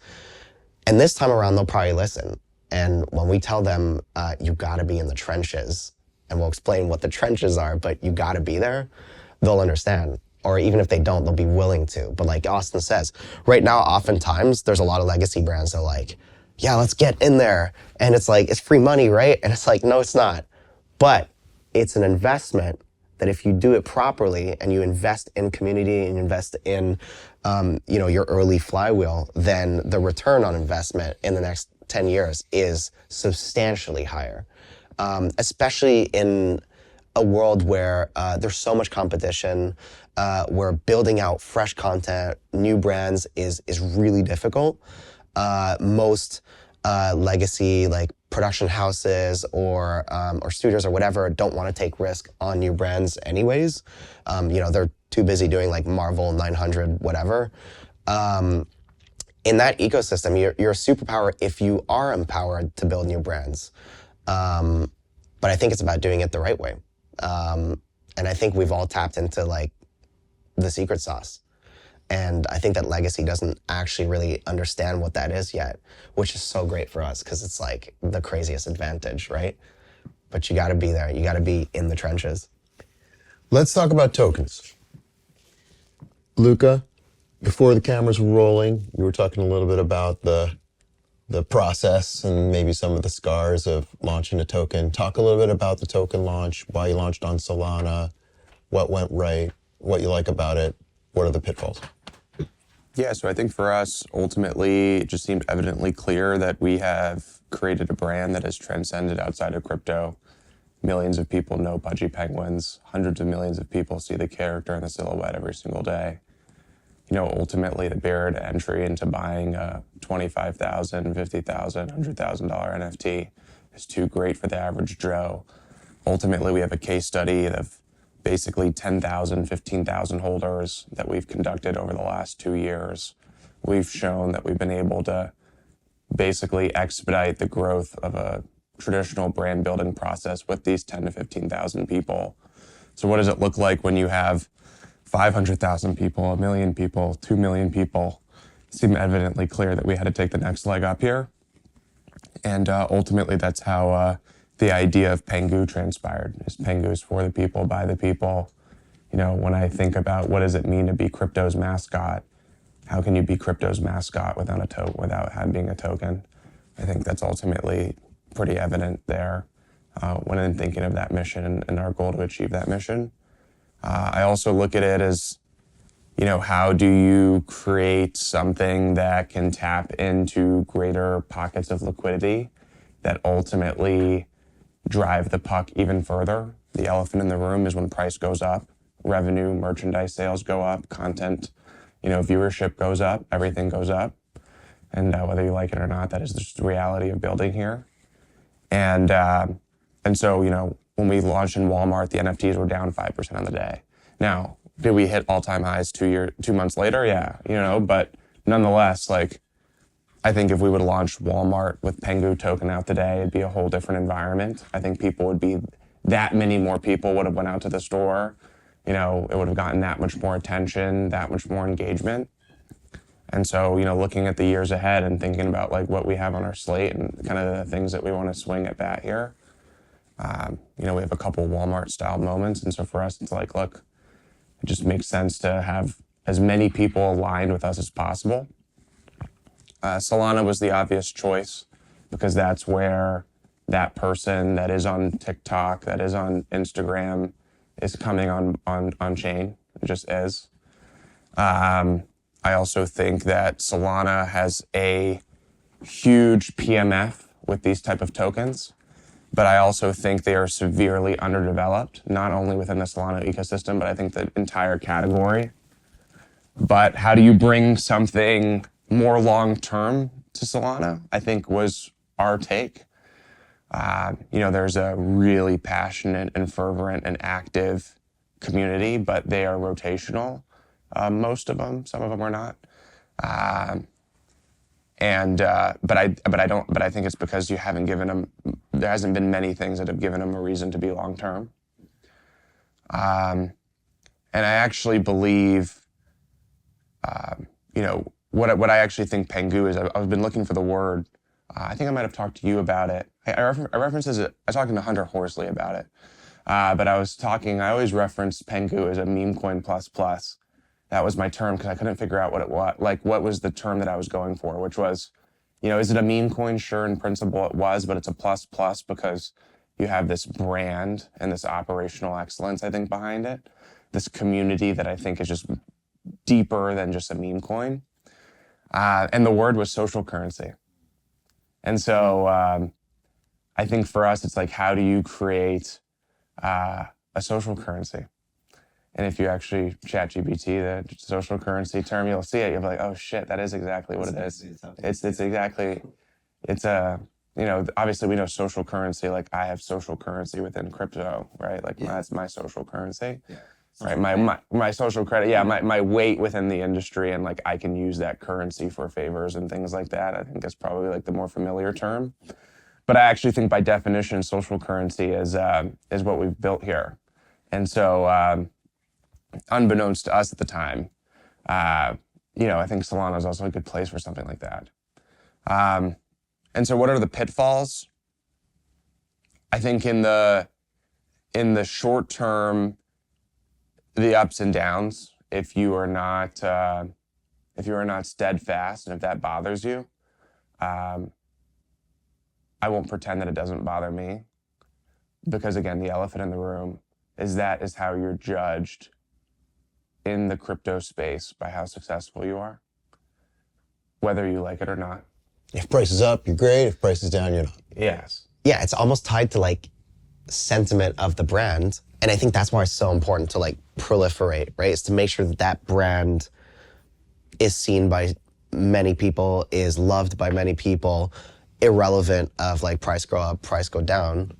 And this time around, they'll probably listen. And when we tell them, you gotta be in the trenches, and we'll explain what the trenches are, but you gotta be there, they'll understand. Or even if they don't, they'll be willing to. But like Austin says, right now, oftentimes, there's a lot of legacy brands that are like, yeah, let's get in there. And it's like, it's free money, right? And it's like, no, it's not. But it's an investment that if you do it properly and you invest in community and invest in, you know, your early flywheel, then the return on investment in the next 10 years is substantially higher. Especially in a world where there's so much competition, where building out fresh content, new brands is really difficult. Most legacy like production houses or studios or whatever don't want to take risk on new brands anyways. You know, they're too busy doing like Marvel 900 whatever. In that ecosystem, you're a superpower if you are empowered to build new brands. But I think it's about doing it the right way. And I think we've all tapped into like the secret sauce. And I think that legacy doesn't actually really understand what that is yet, which is so great for us because it's like the craziest advantage, right? But you got to be there. You got to be in the trenches. Let's talk about tokens. Luca, before the cameras were rolling, you were talking a little bit about the process and maybe some of the scars of launching a token. Talk a little bit about the token launch, why you launched on Solana, what went right, what you like about it, what are the pitfalls? Yeah, so I think for us, ultimately, it just seemed evidently clear that we have created a brand that has transcended outside of crypto. Millions of people know Pudgy Penguins. Hundreds of millions of people see the character and the silhouette every single day. You know, ultimately, the barrier to entry into buying a $25,000, $50,000, $100,000 NFT is too great for the average Joe. ultimately, we have a case study of basically 10,000, 15,000 holders that we've conducted over the last 2 years. We've shown that we've been able to basically expedite the growth of a traditional brand building process with these 10 to 15,000 people. So what does it look like when you have 500,000 people, 1 million people, 2 million people? It seemed evidently clear that we had to take the next leg up here. And ultimately, that's how the idea of Pengu transpired. Is Pengu's for the people, by the people. You know, when I think about what does it mean to be crypto's mascot, how can you be crypto's mascot without having a token? I think that's ultimately pretty evident there when I'm thinking of that mission and our goal to achieve that mission. I also look at it as, you know, how do you create something that can tap into greater pockets of liquidity that ultimately drive the puck even further? The elephant in the room is when price goes up, revenue, merchandise sales go up, content, you know, viewership goes up, everything goes up. And whether you like it or not, that is just the reality of building here. And so, you know, when we launched in Walmart, the NFTs were down 5% on the day. Now, did we hit all-time highs 2 months later? Yeah, you know, but nonetheless, like, I think if we would have launched Walmart with Pengu token out today, it'd be a whole different environment. I think that many more people would have went out to the store. You know, it would have gotten that much more attention, that much more engagement. And so, you know, looking at the years ahead and thinking about like what we have on our slate and kind of the things that we want to swing at bat here, you know, we have a couple Walmart style moments. And so for us, it's like, look, it just makes sense to have as many people aligned with us as possible. Solana was the obvious choice because that's where that person that is on TikTok, that is on Instagram, is coming on chain. It just is. I also think that Solana has a huge PMF with these type of tokens, but I also think they are severely underdeveloped, not only within the Solana ecosystem, but I think the entire category. But how do you bring something more long-term to Solana, I think was our take. You know, there's a really passionate and fervent and active community, but they are rotational. Most of them, some of them are not. But I think it's because you haven't given them, there hasn't been many things that have given them a reason to be long-term. And I actually believe, you know, what I actually think Pengu is, I've been looking for the word. I think I might have talked to you about it. I referenced it, I was talking to Hunter Horsley about it. But I always referenced Pengu as a meme coin plus plus. That was my term because I couldn't figure out what was the term that I was going for, which was, you know, is it a meme coin? Sure, in principle it was, but it's a plus plus because you have this brand and this operational excellence, I think, behind it. This community that I think is just deeper than just a meme coin. And the word was social currency. And so I think for us, it's like, how do you create a social currency? And if you actually ChatGPT the social currency term, you'll see it. You'll be like, oh shit, that is exactly what it is. It's you know, obviously we know social currency, like I have social currency within crypto, right? Like that's my social currency. Yeah. Right, my social credit, yeah, my weight within the industry, and like I can use that currency for favors and things like that. I think that's probably like the more familiar term. But I actually think by definition, social currency is what we've built here. And so, unbeknownst to us at the time, you know, I think Solana is also a good place for something like that. And so, what are the pitfalls? I think in the short term, the ups and downs, if you are not steadfast, and if that bothers you, I won't pretend that it doesn't bother me, because again, the elephant in the room is how you're judged in the crypto space by how successful you are, whether you like it or not. If price is up, you're great. If price is down, you're not. Yes. Yeah, it's almost tied to like sentiment of the brand. And I think that's why it's so important to like proliferate, right? Is to make sure that that brand is seen by many people, is loved by many people, irrelevant of like price go up, price go down.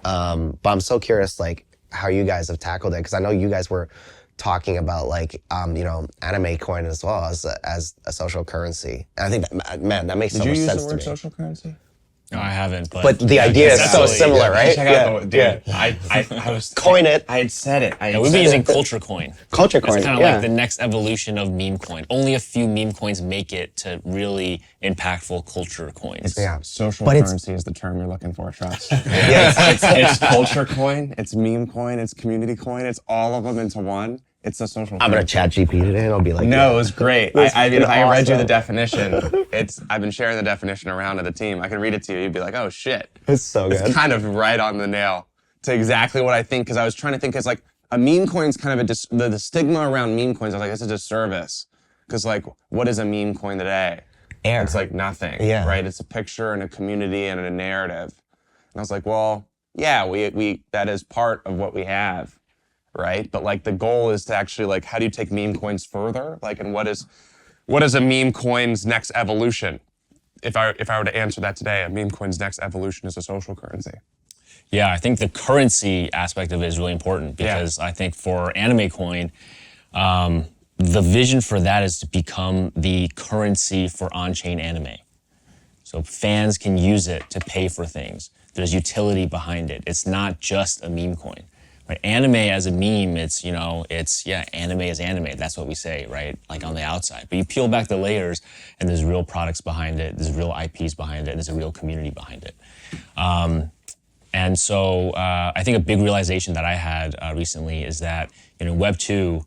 But I'm so curious, like, how you guys have tackled it, because I know you guys were talking about like, anime coin as well as a social currency. And I think that, man, that makes so much sense to me. social currency? No, I haven't, But the idea is so similar, right? Check out dude. I was Coin it. I had said it. Yeah, we've been using culture coin. Culture coin. It's kind of yeah. like the next evolution of meme coin. Only a few meme coins make it to really impactful culture coins. Yeah. Social But it's- currency is the term you're looking for, trust. Yes. it's culture coin, it's meme coin, it's community coin, it's all of them into one. It's a social I'm gonna currency. chat GP today and I'll be like, No, it was great. I mean, if I read you the awesome. definition, I've been sharing the definition around to the team. I can read it to you. You'd be like, oh shit. it's so good. It's kind of right on the nail to exactly what I think, because I was trying to think, it's like a meme coin's kind of the stigma around meme coins. I was like, it's a disservice, because like, what is a meme coin today? Air. It's like nothing, Yeah. right? It's a picture and a community and a narrative. And I was like, well, yeah, we that is part of what we have, right? But like the goal is to actually like, how do you take meme coins further? Like, and what is a meme coin's next evolution? If I were to answer that today, a meme coin's next evolution is a social currency. Yeah, I think the currency aspect of it is really important, because I think for anime coin, the vision for that is to become the currency for on-chain anime. So fans can use it to pay for things. There's utility behind it. It's not just a meme coin. Right? Anime as a meme, anime is anime. That's what we say, right? Like on the outside. But you peel back the layers and there's real products behind it. There's real IPs behind it. There's a real community behind it. And so I think a big realization that I had recently is that in Web2,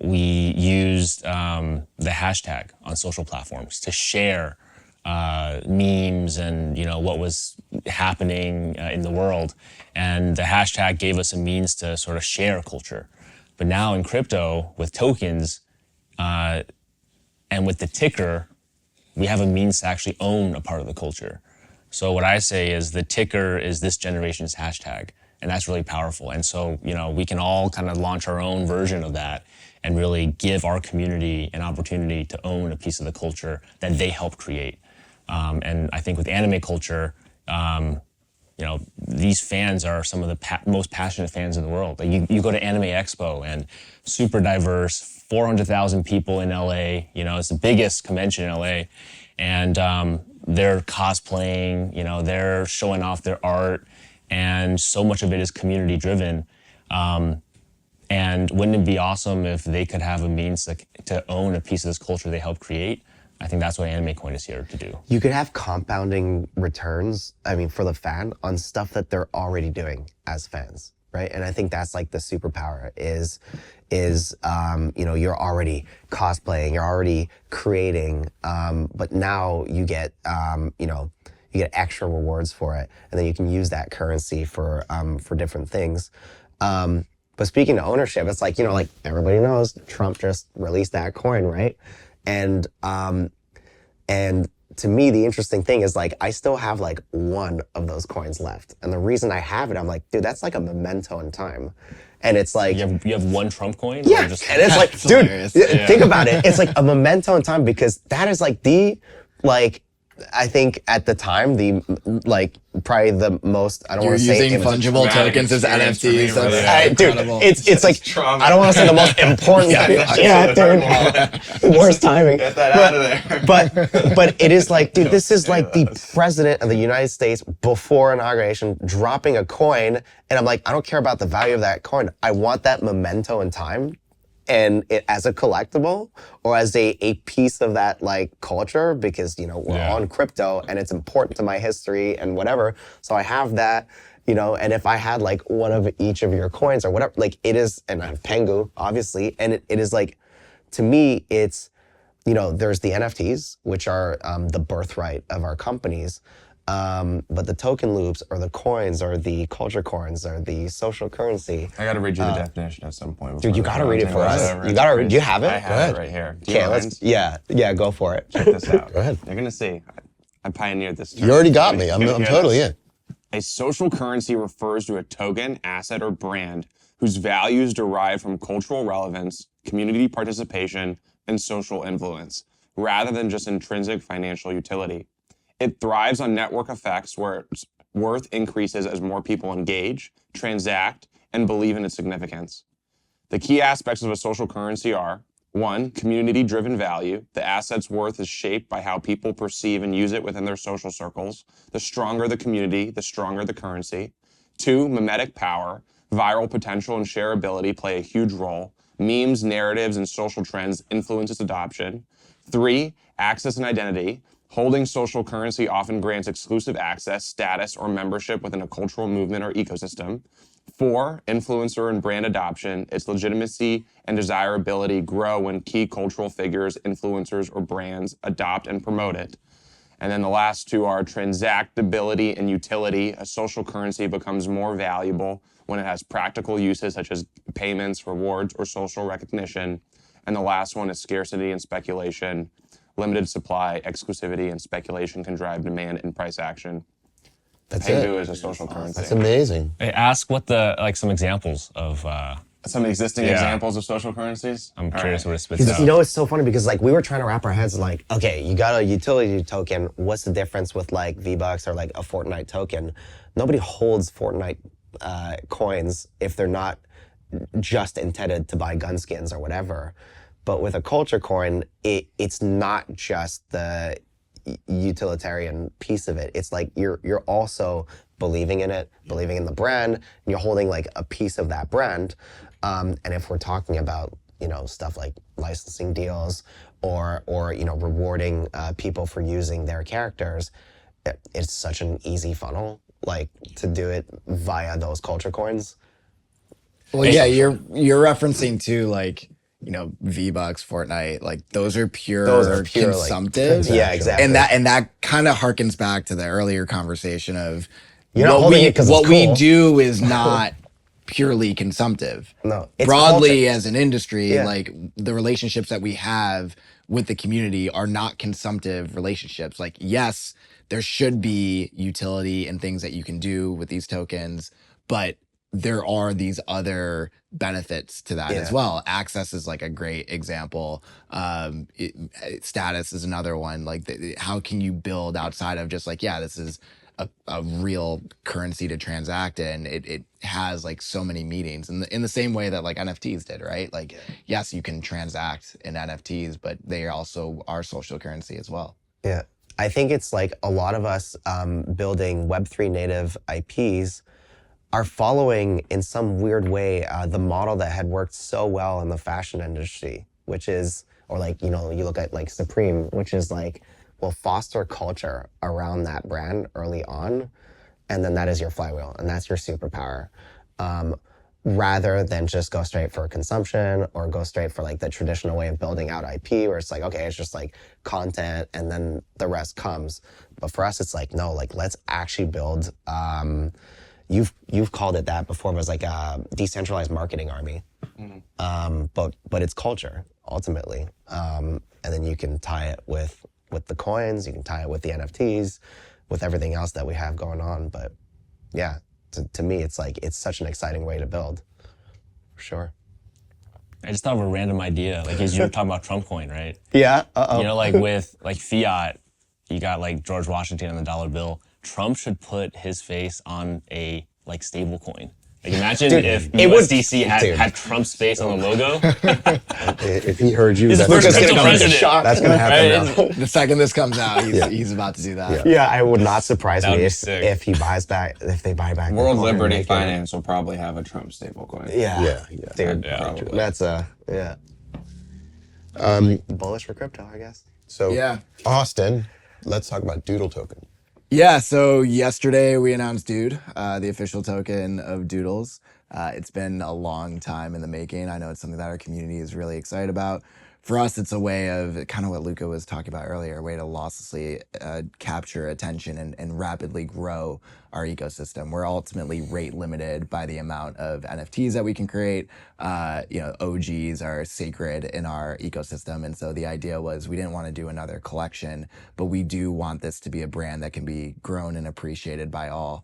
we used the hashtag on social platforms to share memes and what was happening in the world, and the hashtag gave us a means to sort of share culture. But now in crypto with tokens and with the ticker, we have a means to actually own a part of the culture. So what I say is the ticker is this generation's hashtag, and that's really powerful. And so we can all kind of launch our own version of that and really give our community an opportunity to own a piece of the culture that they help create. And I think with anime culture, these fans are some of the most passionate fans in the world. Like you go to Anime Expo and super diverse, 400,000 people in LA. It's the biggest convention in LA, and they're cosplaying. They're showing off their art, and so much of it is community driven. And wouldn't it be awesome if they could have a means to own a piece of this culture they help create? I think that's what Anime Coin is here to do. You could have compounding returns, for the fan on stuff that they're already doing as fans, right? And I think that's like the superpower is you're already cosplaying, you're already creating, but now you get, you get extra rewards for it, and then you can use that currency for different things. But speaking of ownership, it's like, like everybody knows Trump just released that coin, right? And to me, the interesting thing is like, I still have like one of those coins left. And the reason I have it, I'm like, dude, that's like a memento in time. And it's like, you have one Trump coin? yeah. And it's like, dude, hilarious. think about it. It's like a memento in time, because that is like I think at the time, probably the most, I don't You're want to say using it was fungible traumatic tokens as experience for me, NFTs. brother. That's dude, incredible. it's like, trauma. I don't want to say the most important. Dude, worst timing. Get that out of there. But it is like, dude, this is like the president of the United States before inauguration dropping a coin. And I'm like, I don't care about the value of that coin. I want that memento in time, and it as a collectible or as a piece of that like culture, because, we're on crypto and it's important to my history and whatever. So I have that, and if I had like one of each of your coins or whatever, like it is, and I have Pengu, obviously. And it is like, to me, it's, there's the NFTs, which are the birthright of our companies. But the token loops or the coins or the culture coins or the social currency. I gotta read you the definition at some point. Dude, you gotta read it for us. Do you have it? I have it right here. Do you Okay, mind? yeah, go for it. Check this out. Go ahead. You're gonna see. I pioneered this term. You already got me. I'm You're gonna hear totally this. in. A social currency refers to a token, asset, or brand whose values derive from cultural relevance, community participation, and social influence, rather than just intrinsic financial utility. It thrives on network effects where worth increases as more people engage, transact, and believe in its significance. The key aspects of a social currency are: 1, community-driven value. The asset's worth is shaped by how people perceive and use it within their social circles. The stronger the community, the stronger the currency. 2, mimetic power. Viral potential and shareability play a huge role. Memes, narratives, and social trends influence its adoption. 3, access and identity. Holding social currency often grants exclusive access, status, or membership within a cultural movement or ecosystem. 4, influencer and brand adoption. Its legitimacy and desirability grow when key cultural figures, influencers, or brands adopt and promote it. And then the last 2 are transactability and utility. A social currency becomes more valuable when it has practical uses such as payments, rewards, or social recognition. And the last one is scarcity and speculation. Limited supply, exclusivity, and speculation can drive demand and price action. That's Pengu it. is a social currency. That's amazing. Hey, ask what the some examples of. Some existing examples of social currencies? I'm curious what it spits Because out. you know, it's so funny because like we were trying to wrap our heads like, okay, you got a utility token. What's the difference with like V-Bucks or like a Fortnite token? Nobody holds Fortnite coins if they're not just intended to buy gun skins or whatever. But with a culture coin, it's not just the utilitarian piece of it. It's like you're also believing in it, believing in the brand, and you're holding like a piece of that brand. And if we're talking about, you know, stuff like licensing deals or you know, rewarding people for using their characters, it's such an easy funnel, like to do it via those culture coins. Well, yeah, you're referencing to like, you know, V-Bucks, Fortnite, like those are pure like, consumptive. yeah, exactly. And that kind of harkens back to the earlier conversation of You're not holding it 'cause it's what we cool. do is not purely consumptive. No, it's broadly culture. as an industry, Yeah. like the relationships that we have with the community are not consumptive relationships. Like, yes, there should be utility and things that you can do with these tokens, but there are these other benefits to that as well. Access is like a great example. Status is another one. Like, how can you build outside of just like, yeah, this is a real currency to transact in? It has like so many meanings in the same way that like NFTs did, right? Like, yes, you can transact in NFTs, but they also are social currency as well. Yeah. I think it's like a lot of us building Web3 native IPs are following in some weird way the model that had worked so well in the fashion industry, which is, or like, you know, you look at like Supreme, which is like, will foster culture around that brand early on, and then that is your flywheel, and that's your superpower. Rather than just go straight for consumption or go straight for like the traditional way of building out IP where it's like, okay, it's just like content and then the rest comes. But for us, it's like, no, like let's actually build, you've called it that before, but it was like a decentralized marketing army. But it's culture ultimately. And then you can tie it with the coins, you can tie it with the NFTs, with everything else that we have going on. But yeah, to me, it's like, it's such an exciting way to build, for sure. I just thought of a random idea. Like, as you were talking about Trump coin, right? Yeah, You know, like with like fiat, you got like George Washington on the dollar bill. Trump should put his face on a like stable coin. Like, imagine if USDC had Trump's face on the logo. If he heard you, He's the that's first gonna crypto happen. president. That's gonna happen Right? now. The second this comes out, he's about to do that. Yeah, I would not surprise That would me be if sick. he buys back, if they buy back. the World coin and Liberty make it- Finance will probably have a Trump stablecoin. Yeah, dude, Probably. that's bullish for crypto, I guess. So, Yeah. Austin, let's talk about Doodle token. Yeah, so yesterday we announced Dude, the official token of Doodles. It's been a long time in the making. I know it's something that our community is really excited about. For us, it's a way of kind of what Luca was talking about earlier, a way to losslessly capture attention and rapidly grow our ecosystem. We're ultimately rate limited by the amount of NFTs that we can create. You know, OGs are sacred in our ecosystem. And so the idea was we didn't want to do another collection, but we do want this to be a brand that can be grown and appreciated by all.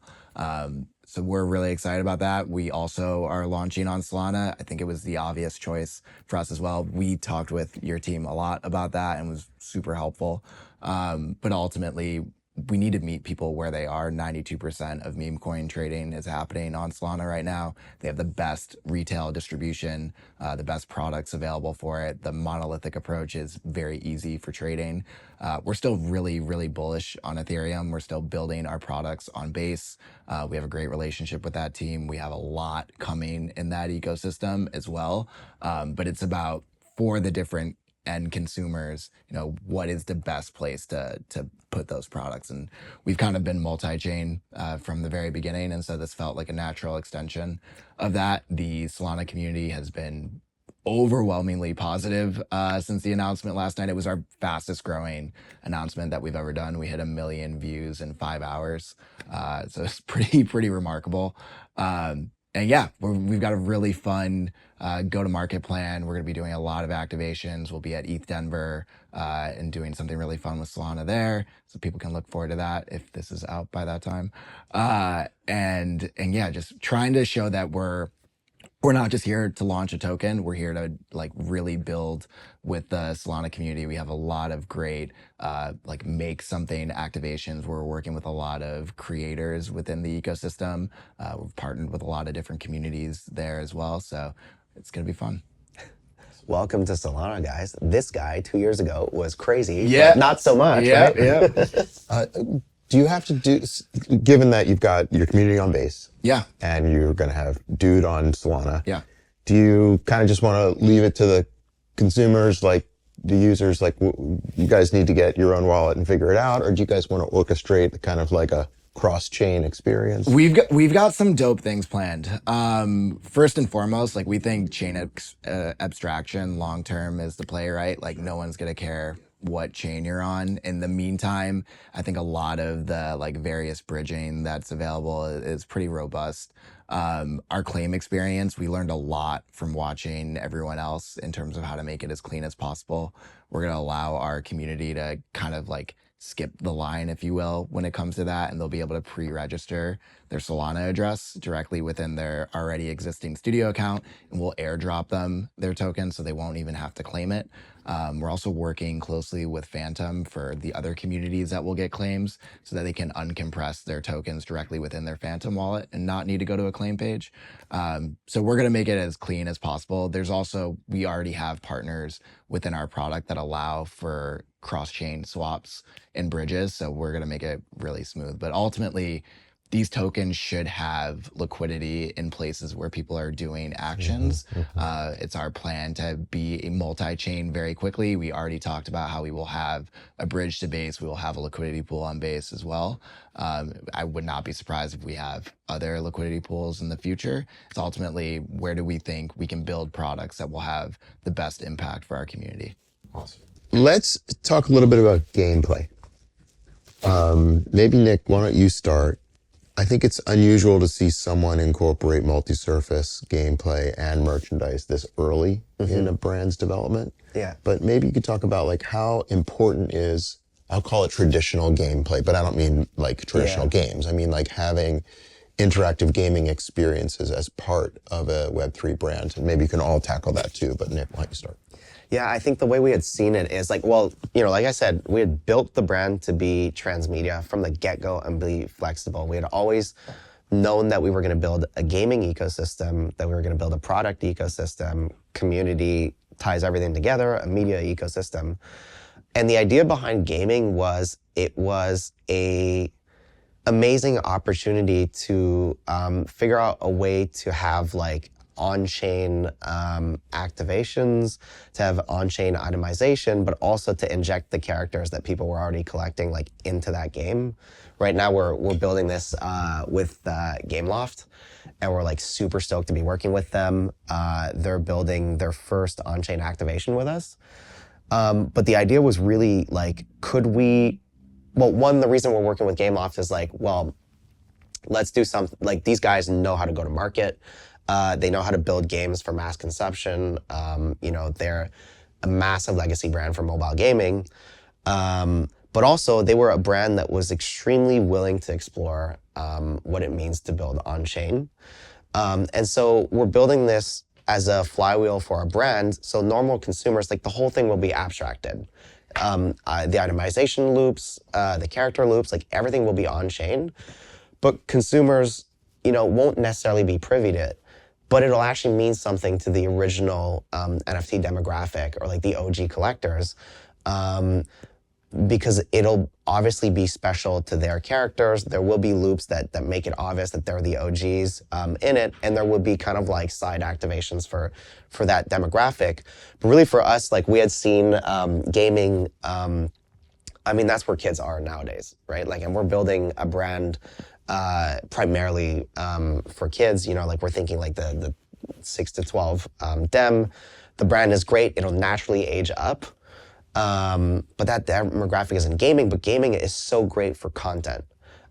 So we're really excited about that. We also are launching on Solana. I think it was the obvious choice for us as well. We talked with your team a lot about that and was super helpful. But ultimately, we need to meet people where they are. 92% of meme coin trading is happening on Solana right now. They have the best retail distribution, the best products available for it. The monolithic approach is very easy for trading. We're still really, really bullish on Ethereum. We're still building our products on Base. We have a great relationship with that team. We have a lot coming in that ecosystem as well. But it's about, for the different end consumers, what is the best place to put those products? And we've kind of been multi-chain from the very beginning, and so this felt like a natural extension of that. The Solana community has been overwhelmingly positive since the announcement last night. It was our fastest growing announcement that we've ever done. We hit 1 million views in 5 hours, so it's pretty remarkable. And yeah, we've got a really fun go-to-market plan. We're going to be doing a lot of activations. We'll be at ETH Denver and doing something really fun with Solana there, so people can look forward to that if this is out by that time. And yeah, just trying to show that we're not just here to launch a token. We're here to really build with the Solana community. We have a lot of great make something activations. We're working with a lot of creators within the ecosystem. We've partnered with a lot of different communities there as well. So it's going to be fun. Welcome to Solana, guys. This guy 2 years ago was crazy. Yeah. But not so much, Yeah, right? yeah. Do you have to given that you've got your community on Base, Yeah. and you're going to have Dude on Solana, Yeah. do you kind of just want to leave it to the consumers, like the users, you guys need to get your own wallet and figure it out, or do you guys want to orchestrate kind of like a cross-chain experience? We've got some dope things planned. First and foremost, we think chain abstraction long term is the play, right? No one's gonna care what chain you're on. In the meantime, I think a lot of the various bridging that's available is pretty robust. Our claim experience, we learned a lot from watching everyone else in terms of how to make it as clean as possible. We're gonna allow our community to kind of skip the line, if you will, when it comes to that, and they'll be able to pre-register their Solana address directly within their already existing studio account, and we'll airdrop them their token so they won't even have to claim it. We're also working closely with Phantom for the other communities that will get claims so that they can uncompress their tokens directly within their Phantom wallet and not need to go to a claim page. So we're going to make it as clean as possible. We already have partners within our product that allow for cross-chain swaps and bridges. So we're going to make it really smooth. But ultimately, these tokens should have liquidity in places where people are doing actions. It's our plan to be a multi-chain very quickly. We already talked about how we will have a bridge to Base. We will have a liquidity pool on Base as well. I would not be surprised if we have other liquidity pools in the future. It's ultimately, where do we think we can build products that will have the best impact for our community? Awesome. Let's talk a little bit about gameplay. Maybe Nic, why don't you start? I think it's unusual to see someone incorporate multi-surface gameplay and merchandise this early in a brand's development. Yeah. But maybe you could talk about how important is, I'll call it traditional gameplay, but I don't mean traditional games. I mean having interactive gaming experiences as part of a Web3 brand. And maybe you can all tackle that too, but Nic, why don't you start? Yeah, I think the way we had seen it is like I said, we had built the brand to be transmedia from the get-go and be flexible. We had always known that we were going to build a gaming ecosystem, that we were going to build a product ecosystem, community ties everything together, a media ecosystem. And the idea behind gaming was it was a amazing opportunity to figure out a way to have on-chain activations, to have on-chain itemization, but also to inject the characters that people were already collecting into that game. Right now we're building this with Gameloft, and we're super stoked to be working with them. They're building their first on-chain activation with us. But the idea was really could we, the reason we're working with Gameloft is let's do something, these guys know how to go to market. They know how to build games for mass consumption. They're a massive legacy brand for mobile gaming. But also they were a brand that was extremely willing to explore what it means to build on-chain. And so we're building this as a flywheel for our brand. So normal consumers, the whole thing will be abstracted. the itemization loops, the character loops, like everything will be on-chain. But consumers, won't necessarily be privy to it. But it'll actually mean something to the original NFT demographic or like the OG collectors. Because it'll obviously be special to their characters. There will be loops that make it obvious that they're the OGs in it, and there will be kind of like side activations for that demographic. But really for us, like we had seen gaming, that's where kids are nowadays, right? Like, and we're building a brand primarily for kids, like we're thinking like the 6 to 12 dem. The brand is great, it'll naturally age up. But that demographic is in gaming, but gaming is so great for content.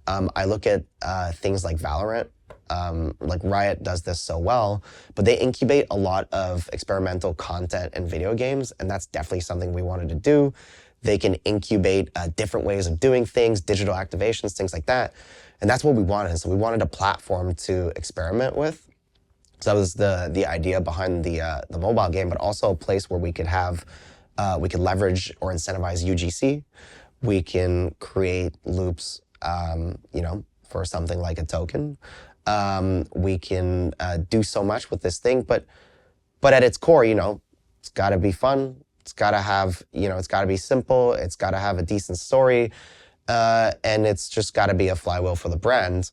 I look at things like Valorant, like Riot does this so well, but they incubate a lot of experimental content in video games, and that's definitely something we wanted to do. They can incubate different ways of doing things, digital activations, things like that, and that's what we wanted. So we wanted a platform to experiment with. So that was the idea behind the mobile game, but also a place where we could have we can leverage or incentivize UGC. We can create loops, for something like a token. We can do so much with this thing, but at its core, it's got to be fun. It's got to have, it's got to be simple. It's got to have a decent story, and it's just got to be a flywheel for the brand.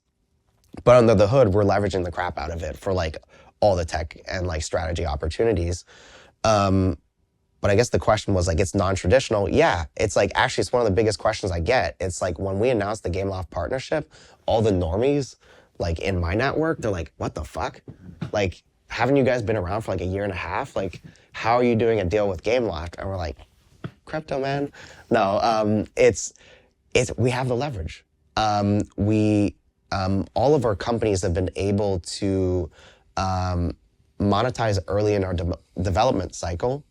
But under the hood, we're leveraging the crap out of it for like all the tech and like strategy opportunities. But I guess the question was like, it's non-traditional. Yeah, it's like, actually, it's one of the biggest questions I get. It's like when we announced the Gameloft partnership, all the normies, like in my network, they're like, what the fuck? Like, haven't you guys been around for like a year and a half? Like, how are you doing a deal with Gameloft? And we're like, crypto, man. No, we have the leverage. All of our companies have been able to monetize early in our development cycle,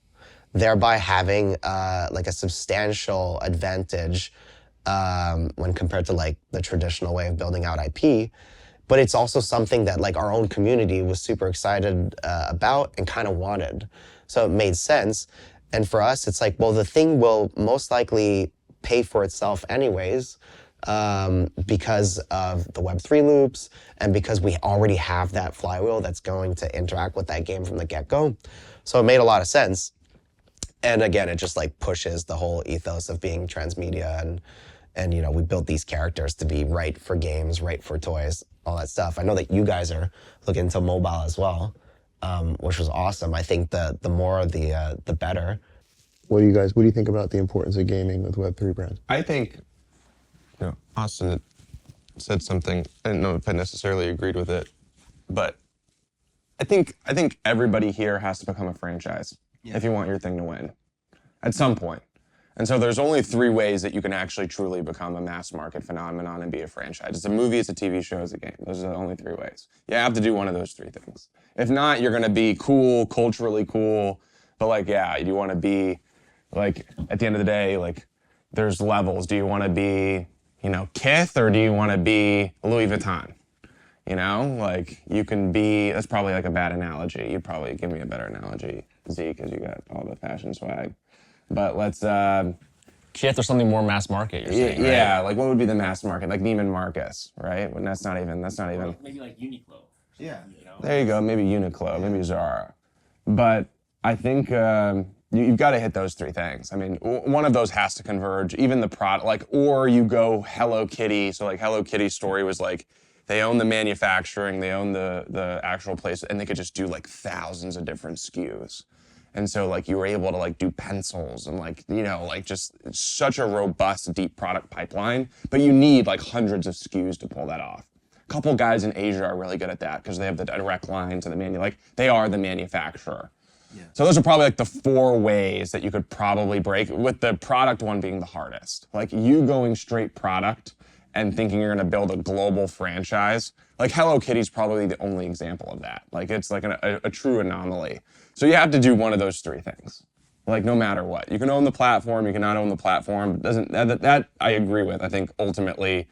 thereby having like a substantial advantage when compared to like the traditional way of building out IP. But it's also something that like our own community was super excited about and kind of wanted. So it made sense. And for us, it's like, well, the thing will most likely pay for itself anyways, because of the Web3 loops and because we already have that flywheel that's going to interact with that game from the get-go. So it made a lot of sense. And again, it just like pushes the whole ethos of being transmedia and we built these characters to be right for games, right for toys, all that stuff. I know that you guys are looking into mobile as well, which was awesome. I think the more the better. What do you think about the importance of gaming with Web3 brands? I think, Austin said something, I don't know if I necessarily agreed with it, but I think everybody here has to become a franchise if you want your thing to win at some point. And so there's only 3 ways that you can actually truly become a mass market phenomenon and be a franchise. It's a movie, it's a TV show, it's a game. Those are the only 3 ways. You have to do one of those 3 things. If not, you're gonna be cool, culturally cool, but like, yeah, you wanna be like, at the end of the day, like there's levels. Do you wanna be, Kith, or do you wanna be Louis Vuitton? Like you can be, that's probably like a bad analogy. You'd probably give me a better analogy, Z, because you got all the fashion swag. But let's Kith or something more mass market, you're saying, right? Yeah, like what would be the mass market? Like Neiman Marcus, right? Well, that's not even. Well, maybe like Uniqlo. Yeah. There you go, maybe Uniqlo, maybe Zara. But I think you've got to hit those 3 things. I mean, one of those has to converge, even the product, like, or you go Hello Kitty. So like Hello Kitty's story was like, they own the manufacturing, they own the actual place, and they could just do like thousands of different SKUs. And so like you were able to like do pencils and like, like just such a robust, deep product pipeline, but you need like hundreds of SKUs to pull that off. A couple guys in Asia are really good at that because they have the direct line to the like they are the manufacturer. Yeah. So those are probably like the 4 ways that you could probably break, with the product one being the hardest. Like you going straight product and thinking you're gonna build a global franchise, like Hello Kitty's probably the only example of that. Like it's like a true anomaly. So you have to do one of those 3 things, like no matter what. You can own the platform, you cannot own the platform. That I agree with. I think ultimately,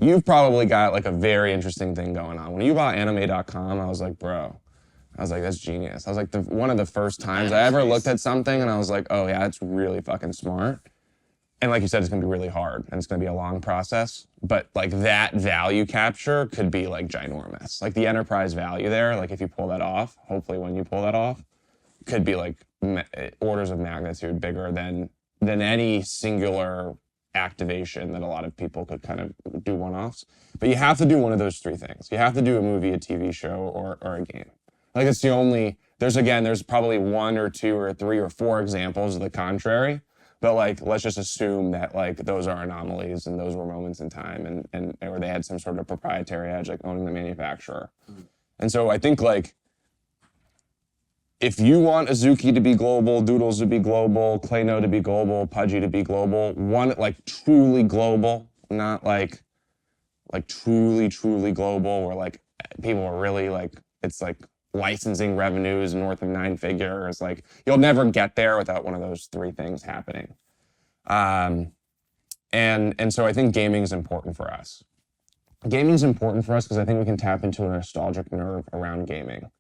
you've probably got like a very interesting thing going on. When you bought anime.com, I was like, bro, that's genius. I was like, one of the first times I ever looked at something and I was like, oh yeah, it's really fucking smart. and like you said, it's going to be really hard and it's going to be a long process. But like that value capture could be like ginormous. Like the enterprise value there, like if you pull that off, hopefully when you pull that off, could be like orders of magnitude bigger than any singular activation that a lot of people could kind of do one-offs. But you have to do one of those three things. You have to do a movie, a TV show, or a game. Like it's the only, there's probably one or two or three or four examples of the contrary. But like, let's just assume that like those are anomalies and those were moments in time and or they had some sort of proprietary edge, like owning the manufacturer. And so I think like, if you want Azuki to be global, Doodles to be global, Clayno to be global, Pudgy to be global, one like truly global, not like truly global, where like people are really like, it's like licensing revenues north of 9 figures. Like you'll never get there without one of those three things happening. And so I think gaming is important for us. Gaming is important for us because I think we can tap into a nostalgic nerve around gaming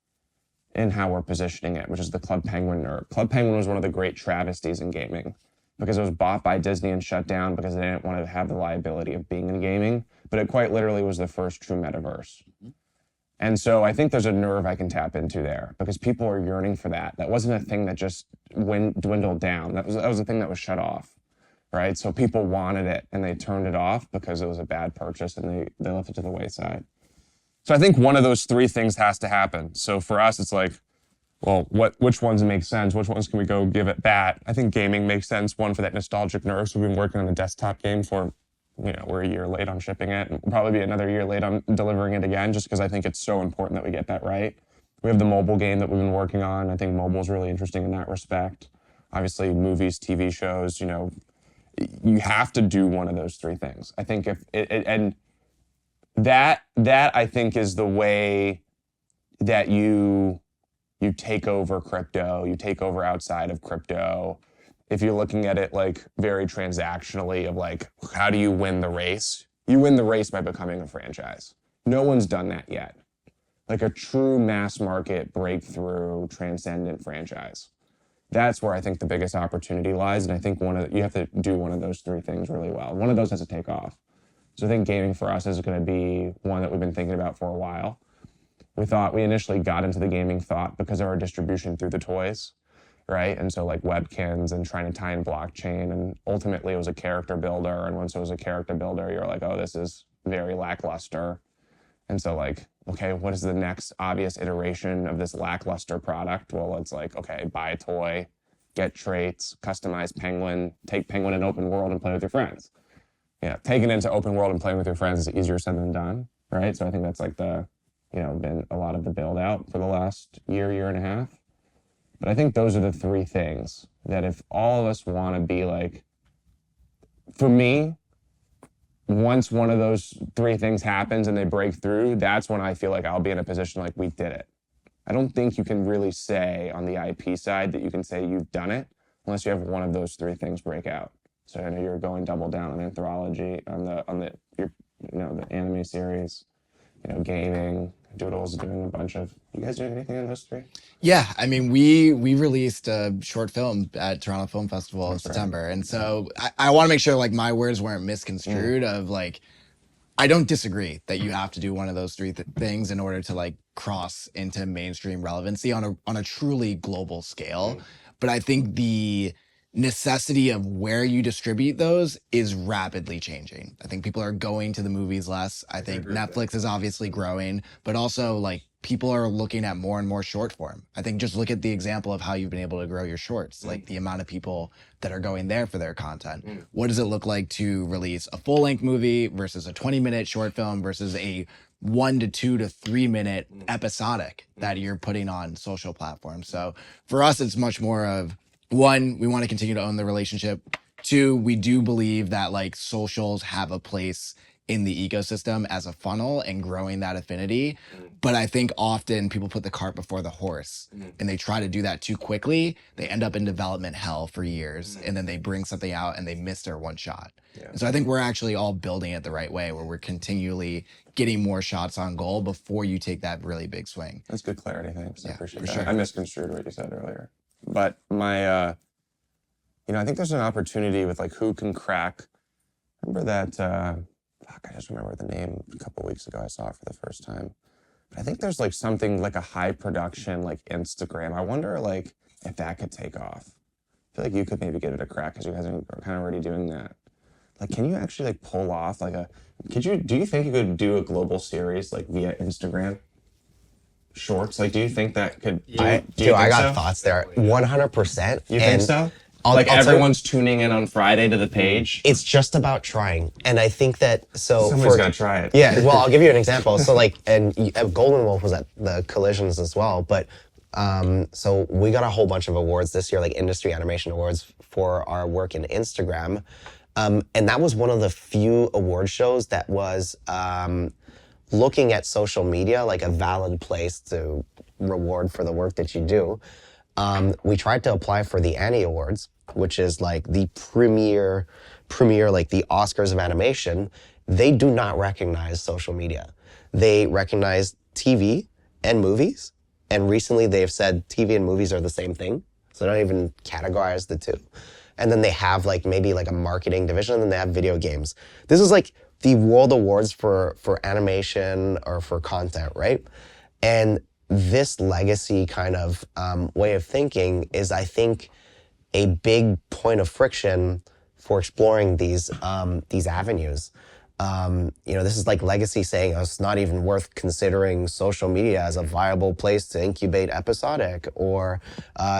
in how we're positioning it, which is the Club Penguin nerve. Club Penguin was one of the great travesties in gaming because it was bought by Disney and shut down because they didn't want to have the liability of being in gaming, but it quite literally was the first true metaverse. And so I think there's a nerve I can tap into there because people are yearning for that. That wasn't a thing that just dwindled down. That was a thing that was shut off, right? So people wanted it and they turned it off because it was a bad purchase and they left it to the wayside. So I think one of those three things has to happen. So for us, it's like, well, which ones make sense? Which ones can we go give it bat? I think gaming makes sense. One, for that nostalgic nerve. So we've been working on a desktop game for, we're a year late on shipping it. And we'll probably be another year late on delivering it again, just because I think it's so important that we get that right. We have the mobile game that we've been working on. I think mobile is really interesting in that respect. Obviously, movies, TV shows, you have to do one of those three things. I think that I think is the way that you take over crypto, you take over outside of crypto. If you're looking at it like very transactionally of like, how do you win the race? You win the race by becoming a franchise. No one's done that yet. Like a true mass market breakthrough transcendent franchise. That's where I think the biggest opportunity lies. And I think you have to do one of those three things really well. One of those has to take off. So I think gaming for us is going to be one that we've been thinking about for a while. We initially got into the gaming thought because of our distribution through the toys, right? And so like webkins and trying to tie in blockchain, and ultimately it was a character builder. And once it was a character builder, you're like, oh, this is very lackluster. And so like, okay, what is the next obvious iteration of this lackluster product? Well, it's like, okay, buy a toy, get traits, customize Penguin, take Penguin in open world and play with your friends. Yeah, taking it into open world and playing with your friends is easier said than done, right? So I think that's like been a lot of the build out for the last year and a half. But I think those are the three things that if all of us want to be like, for me, once one of those three things happens and they break through, that's when I feel like I'll be in a position like we did it. I don't think you can really say on the IP side that you can say you've done it unless you have one of those three things break out. So I know you're going double down on anthology, on the anime series, gaming, Doodles doing a bunch of. You guys doing anything on those three? Yeah, I mean, we released a short film at Toronto Film Festival in September, and so I want to make sure like my words weren't misconstrued. Of like, I don't disagree that you have to do one of those three things in order to like cross into mainstream relevancy on a truly global scale. But I think the necessity of where you distribute those is rapidly changing. I think people are going to the movies less. I think Netflix is obviously growing, but also like people are looking at more and more short form. I think just look at the example of how you've been able to grow your shorts, like the amount of people that are going there for their content. What does it look like to release a full length movie versus a 20-minute short film versus a 1 to 2 to 3 minute episodic that you're putting on social platforms? So for us, it's much more of, one, we want to continue to own the relationship. Two, we do believe that like socials have a place in the ecosystem as a funnel and growing that affinity. But I think often people put the cart before the horse and they try to do that too quickly. They end up in development hell for years and then they bring something out and they miss their one shot. And so I think we're actually all building it the right way, where we're continually getting more shots on goal before you take that really big swing. That's good clarity, thanks. I appreciate for that. sure. I misconstrued what you said earlier. But my I think there's an opportunity with like who can crack. Remember that? I just remember the name a couple weeks ago. I saw it for the first time. But I think there's like something like a high production like Instagram. I wonder like if that could take off. I feel like you could maybe get it a crack because you guys are kind of already doing that. Like, can you actually like pull off like do you think you could do a global series like via Instagram Shorts? Like, do you think that could, I got thoughts there. 100%. You think so? I'll everyone's tuning in on Friday to the page? It's just about trying. And I think that, Someone's got to try it. Yeah, well, I'll give you an example. So like, and Golden Wolf was at the Collisions as well, but so we got a whole bunch of awards this year, like industry animation awards for our work in Instagram. And that was one of the few award shows that was looking at social media like a valid place to reward for the work that you do. We tried to apply for the Annie Awards, which is like the premier, like the Oscars of animation. They do not recognize social media. They recognize TV and movies. And recently they've said TV and movies are the same thing. So they don't even categorize the two. And then they have like maybe like a marketing division, and then they have video games. This is like the World Awards for animation or for content, right? And this legacy kind of way of thinking is, I think, a big point of friction for exploring these avenues. This is like legacy saying, oh, it's not even worth considering social media as a viable place to incubate episodic or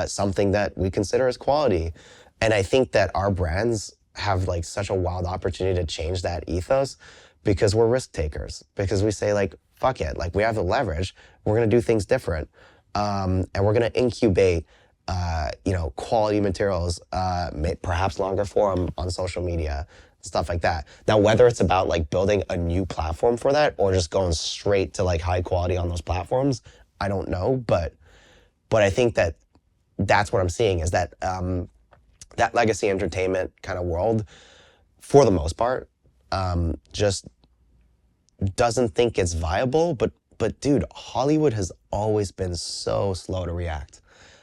something that we consider as quality. And I think that our brands have like such a wild opportunity to change that ethos because we're risk takers, because we say like, fuck it, like we have the leverage, we're gonna do things different. And we're gonna incubate, quality materials, perhaps longer form on social media, stuff like that. Now, whether it's about like building a new platform for that or just going straight to like high quality on those platforms, I don't know. But I think that that's what I'm seeing is that that legacy entertainment kind of world, for the most part, just doesn't think it's viable. But dude, Hollywood has always been so slow to react.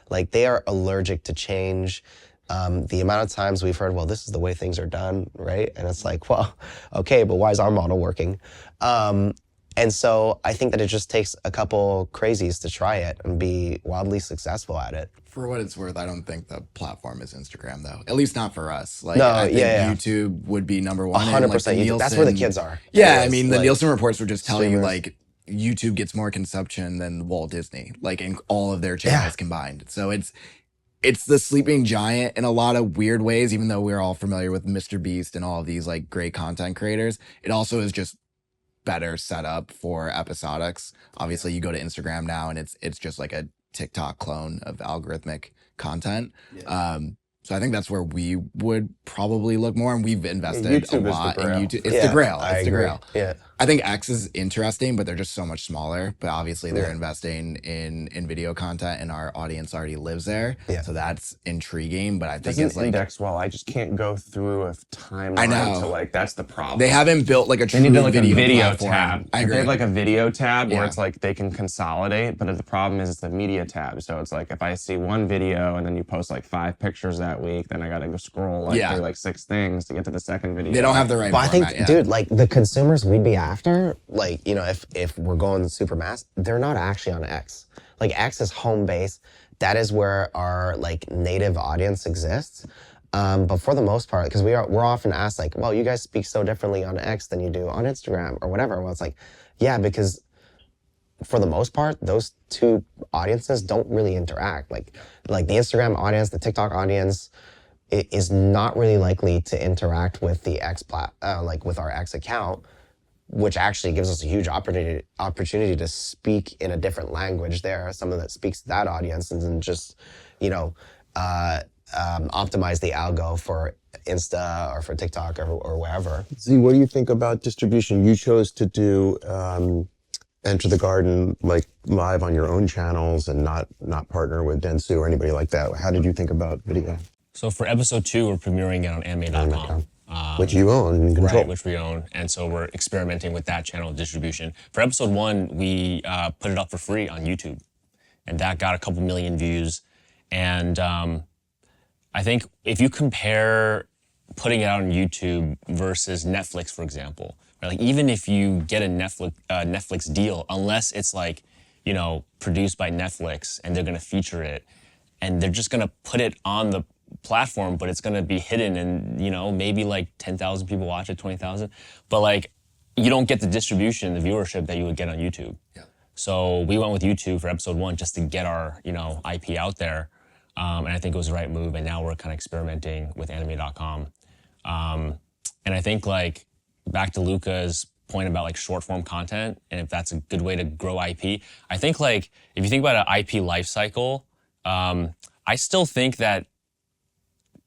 Like they are allergic to change. The amount of times we've heard, well, this is the way things are done, right? And it's like, well, okay, but why is our model working? And so I think that it just takes a couple crazies to try it and be wildly successful at it. For what it's worth, I don't think the platform is Instagram, though. At least not for us. Like, No, I think yeah. YouTube would be number one. 100%. That's where the kids are. Yeah, Anyways, I mean, the like, Nielsen reports were just telling you, streamers. like, YouTube gets more consumption than Walt Disney, like, in all of their channels combined. So it's the sleeping giant in a lot of weird ways, even though we're all familiar with Mr. Beast and all of these, like, great content creators. It also is just better set up for episodics. Obviously, you go to Instagram now, and it's just like a TikTok clone of algorithmic content. Yeah. So I think that's where we would probably look more, and we've invested a YouTube is lot the in grail. YouTube. It's the grail. I It's the agree. grail. Yeah. I think X is interesting, but they're just so much smaller. But obviously, they're investing in video content, and our audience already lives there. Yeah. So that's intriguing. But I think Doesn't it's like index well. I just can't go through a timeline I know. to like, that's the problem. they haven't built like a true They need to like video a video platform. tab. I If agree. They have like a video tab where Yeah. it's like they can consolidate, but the problem is it's the media tab. So it's like if I see one video and then you post like 5 pictures that week, then I gotta go scroll like through like 6 things to get to the second video. They don't have the right. But I think, format yet. dude, like the consumers we'd be after, like, if we're going super mass, they're not actually on X. Like X is home base. That is where our like native audience exists. But for the most part, because we're often asked like, well, you guys speak so differently on X than you do on Instagram or whatever. Well, it's like, yeah, because for the most part, those two audiences don't really interact. Like the Instagram audience, the TikTok audience, is not really likely to interact with the with our X account, which actually gives us a huge opportunity to speak in a different language there, someone that speaks to that audience, and then just, optimize the algo for Insta or for TikTok or wherever. Z, what do you think about distribution? You chose to do Enter the Garden like live on your own channels and not partner with Dentsu or anybody like that. How did you think about video? So for episode 2, we're premiering it on anime.com. Which you own and control. Right, which we own. And so we're experimenting with that channel of distribution. For episode 1, we put it up for free on YouTube. And that got a couple million views. And I think if you compare putting it out on YouTube versus Netflix, for example, right? Like even if you get a Netflix deal, unless it's like, you know, produced by Netflix and they're going to feature it and they're just going to put it on the platform, but it's going to be hidden and, you know, maybe like 10,000 people watch it, 20,000, but like you don't get the distribution, the viewership that you would get on YouTube. Yeah. So we went with YouTube for episode 1 just to get our, you know, IP out there. And I think it was the right move. And now we're kind of experimenting with anime.com. And I think like back to Luca's point about like short form content and if that's a good way to grow IP, I think like if you think about an IP life cycle, I still think that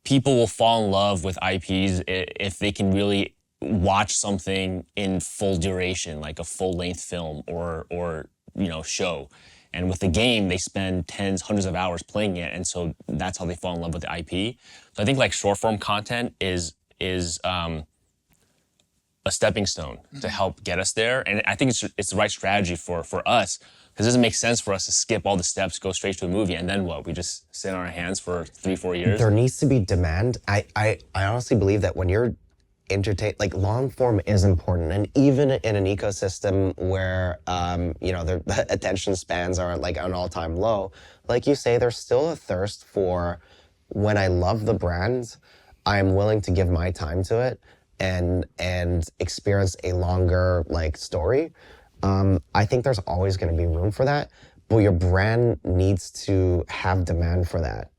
people will fall in love with IPs if they can really watch something in full duration, like a full length film or you know, show. And with the game, they spend tens, hundreds of hours playing it. And so that's how they fall in love with the IP. So I think like short form content is a stepping stone to help get us there. And I think it's the right strategy for us because it doesn't make sense for us to skip all the steps, go straight to a movie, and then what? We just sit on our hands for 3-4 years? There needs to be demand. I honestly believe that when you're like long form is important, and even in an ecosystem where you know the attention spans are like an all-time low, like you say, there's still a thirst for when I love the brand, I'm willing to give my time to it and experience a longer like story. I think there's always going to be room for that, but your brand needs to have demand for that.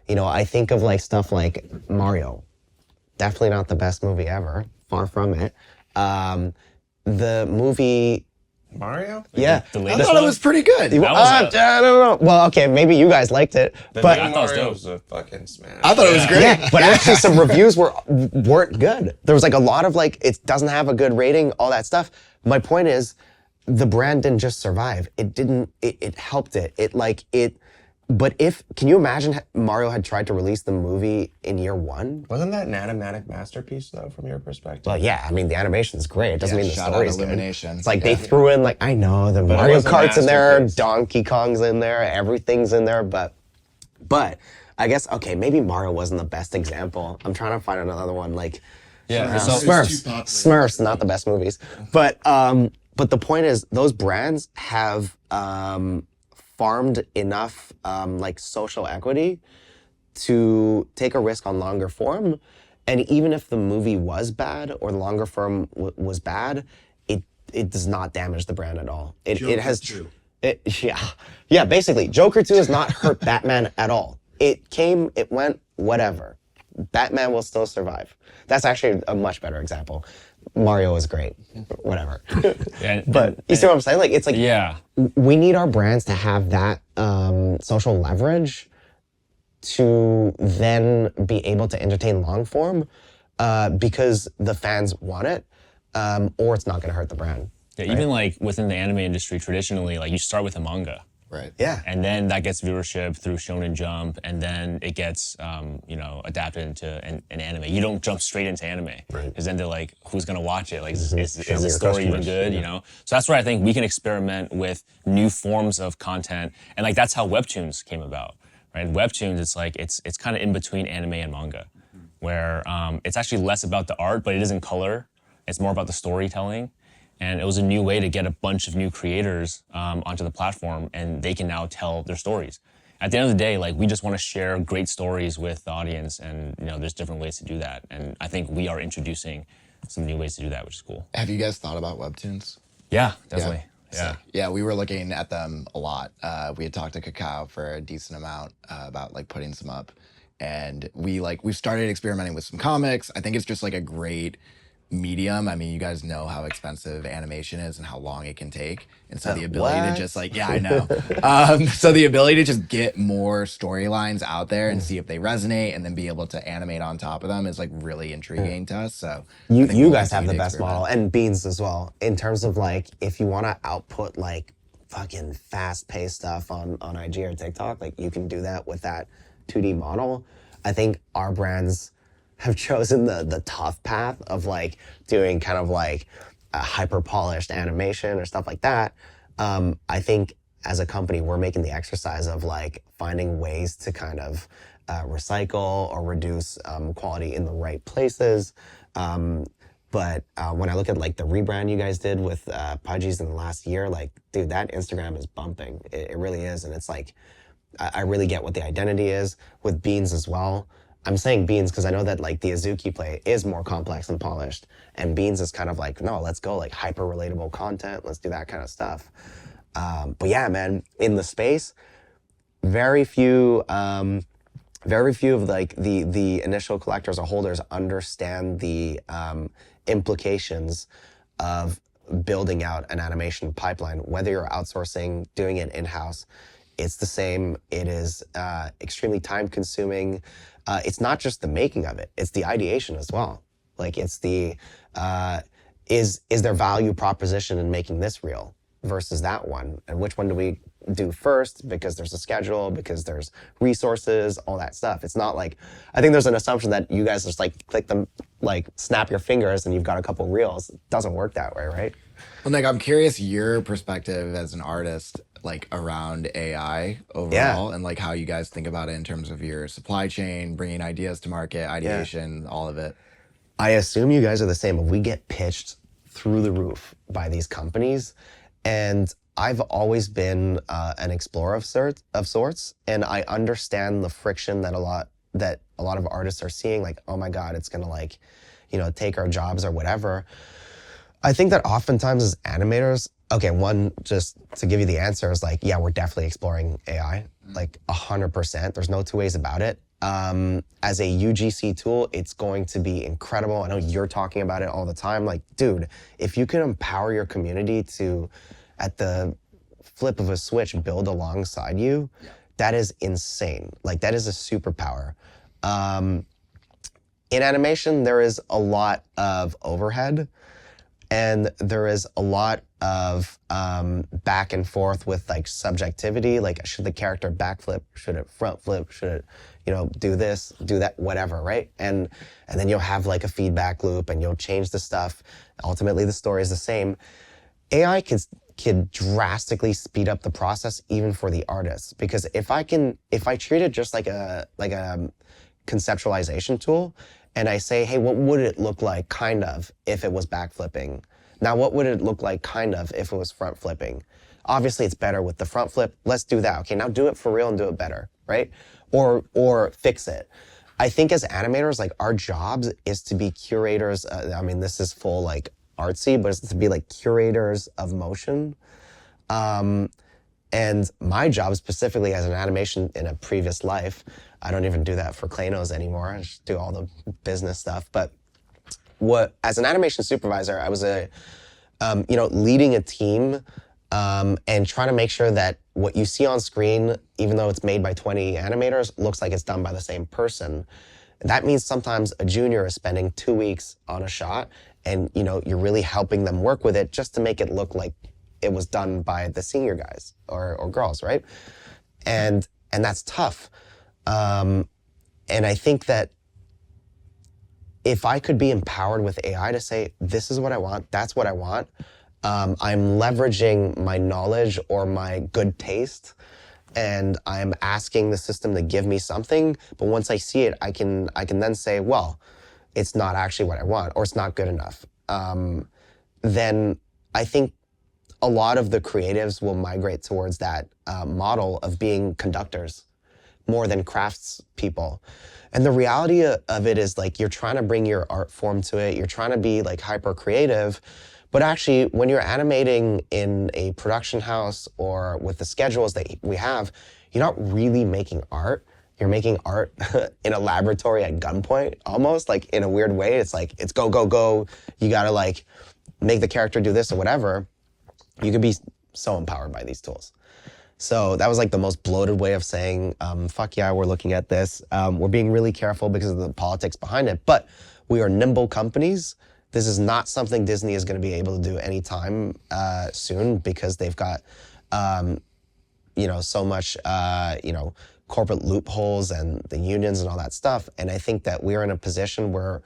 You know, I think of like stuff like Mario. Definitely not the best movie ever. Far from it. The movie... Mario? Yeah. The I latest thought one? it was pretty good. I don't know. Well, okay, maybe you guys liked it, but... I thought it was dope. was a fucking smash. I thought it was great. Yeah, but actually some reviews weren't good. There was like a lot of like, it doesn't have a good rating, all that stuff. My point is, the brand didn't just survive. It helped it. But can you imagine Mario had tried to release the movie in year 1? Wasn't that an animatic masterpiece though, from your perspective? Well, yeah, I mean, the animation's great. It doesn't mean the shout out story's good. Illumination. It's like they threw in like, I know, the Mario was a Kart's in there, masterpiece. Donkey Kong's in there, everything's in there, but I guess, okay, maybe Mario wasn't the best example. I'm trying to find another one, like Yeah. It's So, too Smurfs. popular. Smurfs, not the best movies. But the point is, those brands have farmed enough like social equity to take a risk on longer form. And even if the movie was bad or the longer form was bad, it does not damage the brand at all. It has Joker 2. yeah. Basically, Joker 2 has not hurt Batman at all. It came, it went, whatever. Batman will still survive. That's actually a much better example. Mario is great, whatever. But you see what I'm saying? Like it's like yeah. we need our brands to have that social leverage to then be able to entertain long form because the fans want it, or it's not going to hurt the brand. Yeah, even like within the anime industry, traditionally, like you start with a manga. Right. Yeah. And then that gets viewership through Shonen Jump, and then it gets, adapted into an anime. You don't jump straight into anime, because then they're like, "Who's gonna watch it? Like, is the your story even customers, good?" You know. So that's where I think we can experiment with new forms of content, and like that's how webtoons came about, right? Webtoons, it's like it's kind of in between anime and manga, where it's actually less about the art, but it is in color. It's more about the storytelling. And it was a new way to get a bunch of new creators onto the platform, and they can now tell their stories. At the end of the day, like we just want to share great stories with the audience, and there's different ways to do that. And I think we are introducing some new ways to do that, which is cool. Have you guys thought about webtoons? Yeah, definitely. Yeah. Yeah, we were looking at them a lot. We had talked to Kakao for a decent amount about like putting some up, and we've started experimenting with some comics. I think it's just like a great medium. I mean, you guys know how expensive animation is and how long it can take, and so the ability to just like, yeah, I know. So the ability to just get more storylines out there and see if they resonate, and then be able to animate on top of them is like really intriguing to us. So I think You we'll guys have the continue to best experiment. model, and Beans as well, in terms of like if you want to output like fucking fast-paced stuff on IG or TikTok, like you can do that with that 2D model. I think our brands have chosen the tough path of like doing kind of like a hyper polished animation or stuff like that. I think as a company, we're making the exercise of like finding ways to kind of recycle or reduce quality in the right places. But when I look at like the rebrand you guys did with Pudgy's in the last year, like, dude, that Instagram is bumping. It really is. And it's like, I really get what the identity is with Beans as well. I'm saying Beans because I know that like the Azuki play is more complex and polished, and Beans is kind of like, no, let's go like hyper relatable content. Let's do that kind of stuff. But yeah, man, in the space, very few of like the initial collectors or holders understand the implications of building out an animation pipeline, whether you're outsourcing, doing it in-house. It's the same. It is extremely time consuming. It's not just the making of it, it's the ideation as well. Like it's the, is there value proposition in making this reel versus that one? And which one do we do first? Because there's a schedule, because there's resources, all that stuff. It's not like, I think there's an assumption that you guys just like click them, like snap your fingers and you've got a couple reels. It doesn't work that way, right? Well, Nick, I'm curious your perspective as an artist, like around AI overall, and like how you guys think about it in terms of your supply chain, bringing ideas to market, ideation, all of it. I assume you guys are the same, but we get pitched through the roof by these companies. And I've always been an explorer of sorts, and I understand the friction that a lot of artists are seeing, like, oh my God, it's gonna like, take our jobs or whatever. I think that oftentimes as animators, okay, one, just to give you the answer is like, yeah, we're definitely exploring AI, like 100%. There's no two ways about it. As a UGC tool, it's going to be incredible. I know you're talking about it all the time. Like, dude, if you can empower your community to, at the flip of a switch, build alongside you, that is insane. Like, that is a superpower. In animation, there is a lot of overhead, and there is a lot of back and forth with like subjectivity. Like, should the character backflip? Should it front flip? Should it, do this, do that, whatever, right? And then you'll have like a feedback loop, and you'll change the stuff. Ultimately, the story is the same. AI could drastically speed up the process, even for the artists, because if I treat it just like a conceptualization tool, and I say, hey, what would it look like, kind of, if it was backflipping? Now, what would it look like, kind of, if it was front flipping? Obviously, it's better with the front flip. Let's do that. Okay, now do it for real and do it better, right? Or fix it. I think as animators, like, our jobs is to be curators. I mean, this is full like artsy, but it's to be like curators of motion. And my job specifically as an animation in a previous life, I don't even do that for Claynosaurz anymore. I just do all the business stuff. But as an animation supervisor, I was leading a team and trying to make sure that what you see on screen, even though it's made by 20 animators, looks like it's done by the same person. That means sometimes a junior is spending 2 weeks on a shot, and you're really helping them work with it just to make it look like it was done by the senior guys or girls, right? And that's tough. And I think that if I could be empowered with AI to say, this is what I want, that's what I want, I'm leveraging my knowledge or my good taste, and I'm asking the system to give me something. But once I see it, I can then say, well, it's not actually what I want, or it's not good enough. Then I think a lot of the creatives will migrate towards that model of being conductors more than crafts people. And the reality of it is, like, you're trying to bring your art form to it. You're trying to be like hyper creative. But actually, when you're animating in a production house or with the schedules that we have, you're not really making art. You're making art in a laboratory at gunpoint, almost, like, in a weird way. It's like, it's go, go, go. You gotta like make the character do this or whatever. You can be so empowered by these tools. So that was like the most bloated way of saying, fuck yeah, we're looking at this. We're being really careful because of the politics behind it, but we are nimble companies. This is not something Disney is going to be able to do anytime soon, because they've got, so much, corporate loopholes and the unions and all that stuff. And I think that we're in a position where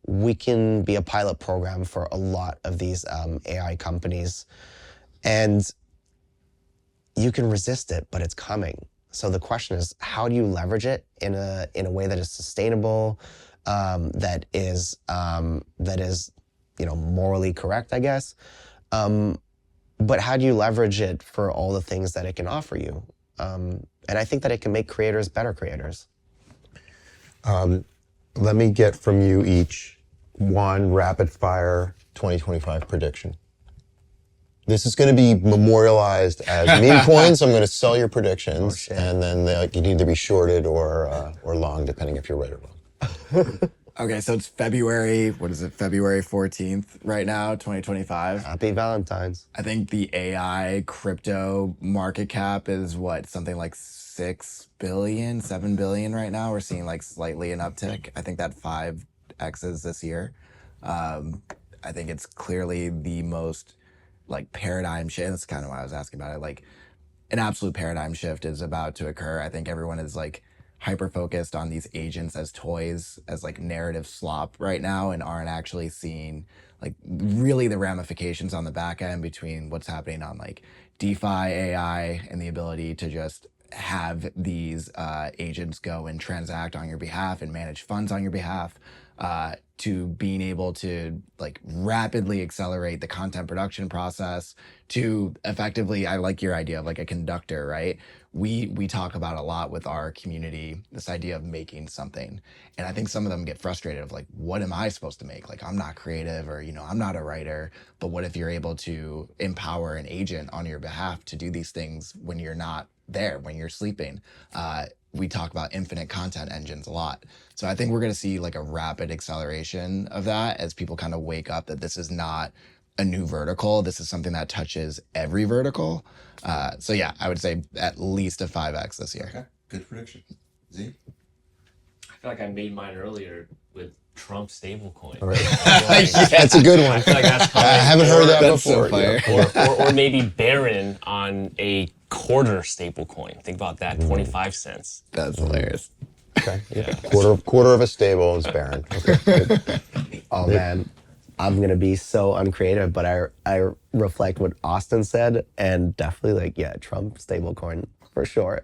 we can be a pilot program for a lot of these AI companies. And you can resist it, but it's coming. So the question is, how do you leverage it in a way that is sustainable, that is morally correct, I guess. But how do you leverage it for all the things that it can offer you? And I think that it can make creators better creators. Let me get from you each one rapid fire 2025 prediction. This is going to be memorialized as meme coins. I'm going to sell your predictions, and then they can either be shorted or long, depending if you're right or wrong. Okay, so it's February 14th right now, 2025. Happy Valentine's. I think the AI crypto market cap is something like 6 billion, 7 billion right now. We're seeing like slightly an uptick. I think that 5x's this year. I think it's clearly the most like paradigm shift. That's kind of why I was asking about it. Like an absolute paradigm shift is about to occur. I think everyone is like hyper focused on these agents as toys, as like narrative slop right now, and aren't actually seeing like really the ramifications on the back end between what's happening on like DeFi AI and the ability to just have these agents go and transact on your behalf and manage funds on your behalf, to being able to like rapidly accelerate the content production process, to effectively, I like your idea of like a conductor, right? We talk about a lot with our community, this idea of making something. And I think some of them get frustrated of like, what am I supposed to make? Like, I'm not creative, or, I'm not a writer. But what if you're able to empower an agent on your behalf to do these things when you're not there, when you're sleeping? We talk about infinite content engines a lot. So I think we're going to see like a rapid acceleration of that as people kind of wake up that this is not a new vertical. This is something that touches every vertical. So yeah, I would say at least a 5x this year. Okay, good prediction. Z? I feel like I made mine earlier with Trump stablecoin. Right. That's a good one. I feel like that's coming. I haven't heard that That's before. so fire. Or maybe Barron on a quarter stablecoin. Think about that, 25 cents. That's hilarious. Okay. Yeah. Quarter of a stable is Baron. Okay. Oh man, I'm going to be so uncreative, but I reflect what Austin said, and definitely like, yeah, Trump stablecoin for sure.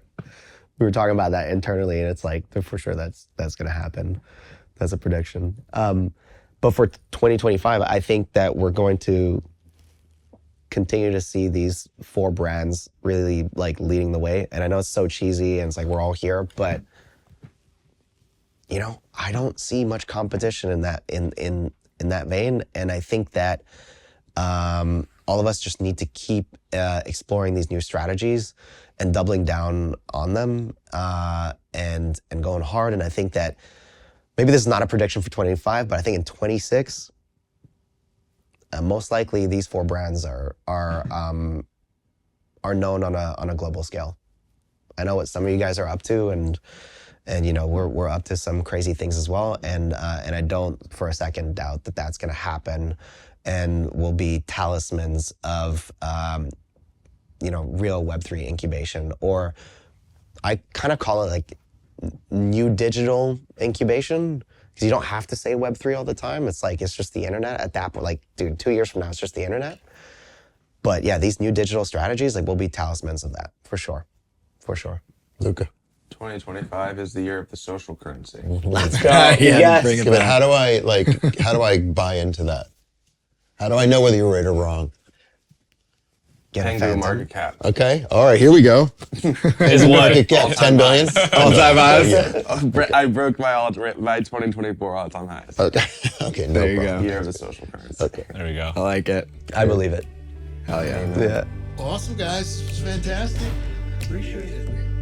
We were talking about that internally, and it's like, for sure that's going to happen. That's a prediction. But for 2025, I think that we're going to continue to see these 4 brands really like leading the way. And I know it's so cheesy and it's like we're all here, but I don't see much competition in that in that vein. And I think that all of us just need to keep exploring these new strategies and doubling down on them, and going hard. And I think that maybe this is not a prediction for 25, but I think in 26, most likely these 4 brands are known on a global scale. I know what some of you guys are up to, and we're up to some crazy things as well. And I don't for a second doubt that that's going to happen, and will be talismans of real Web3 incubation, or I kind of call it like new digital incubation, because you don't have to say Web3 all the time. It's like, it's just the internet at that point. Like, dude, 2 years from now, it's just the internet. But yeah, these new digital strategies like will be talismans of that, for sure. For sure. Luca. 2025 is the year of the social currency. Let's go. Yeah, Yes. bring it But back. how do I buy into that? How do I know whether you're right or wrong? Get a Penguin phantom. market cap. Okay. All right, here we go. Is what? Market cap, 10 billion? All-time highs. Yeah. I broke my 2024 all-time highs. Okay. Okay, no There you problem. go. Year of the social currency. Okay. There we go. I like it. I believe it. Hell yeah. Yeah. Awesome, guys. This was fantastic. Appreciate it.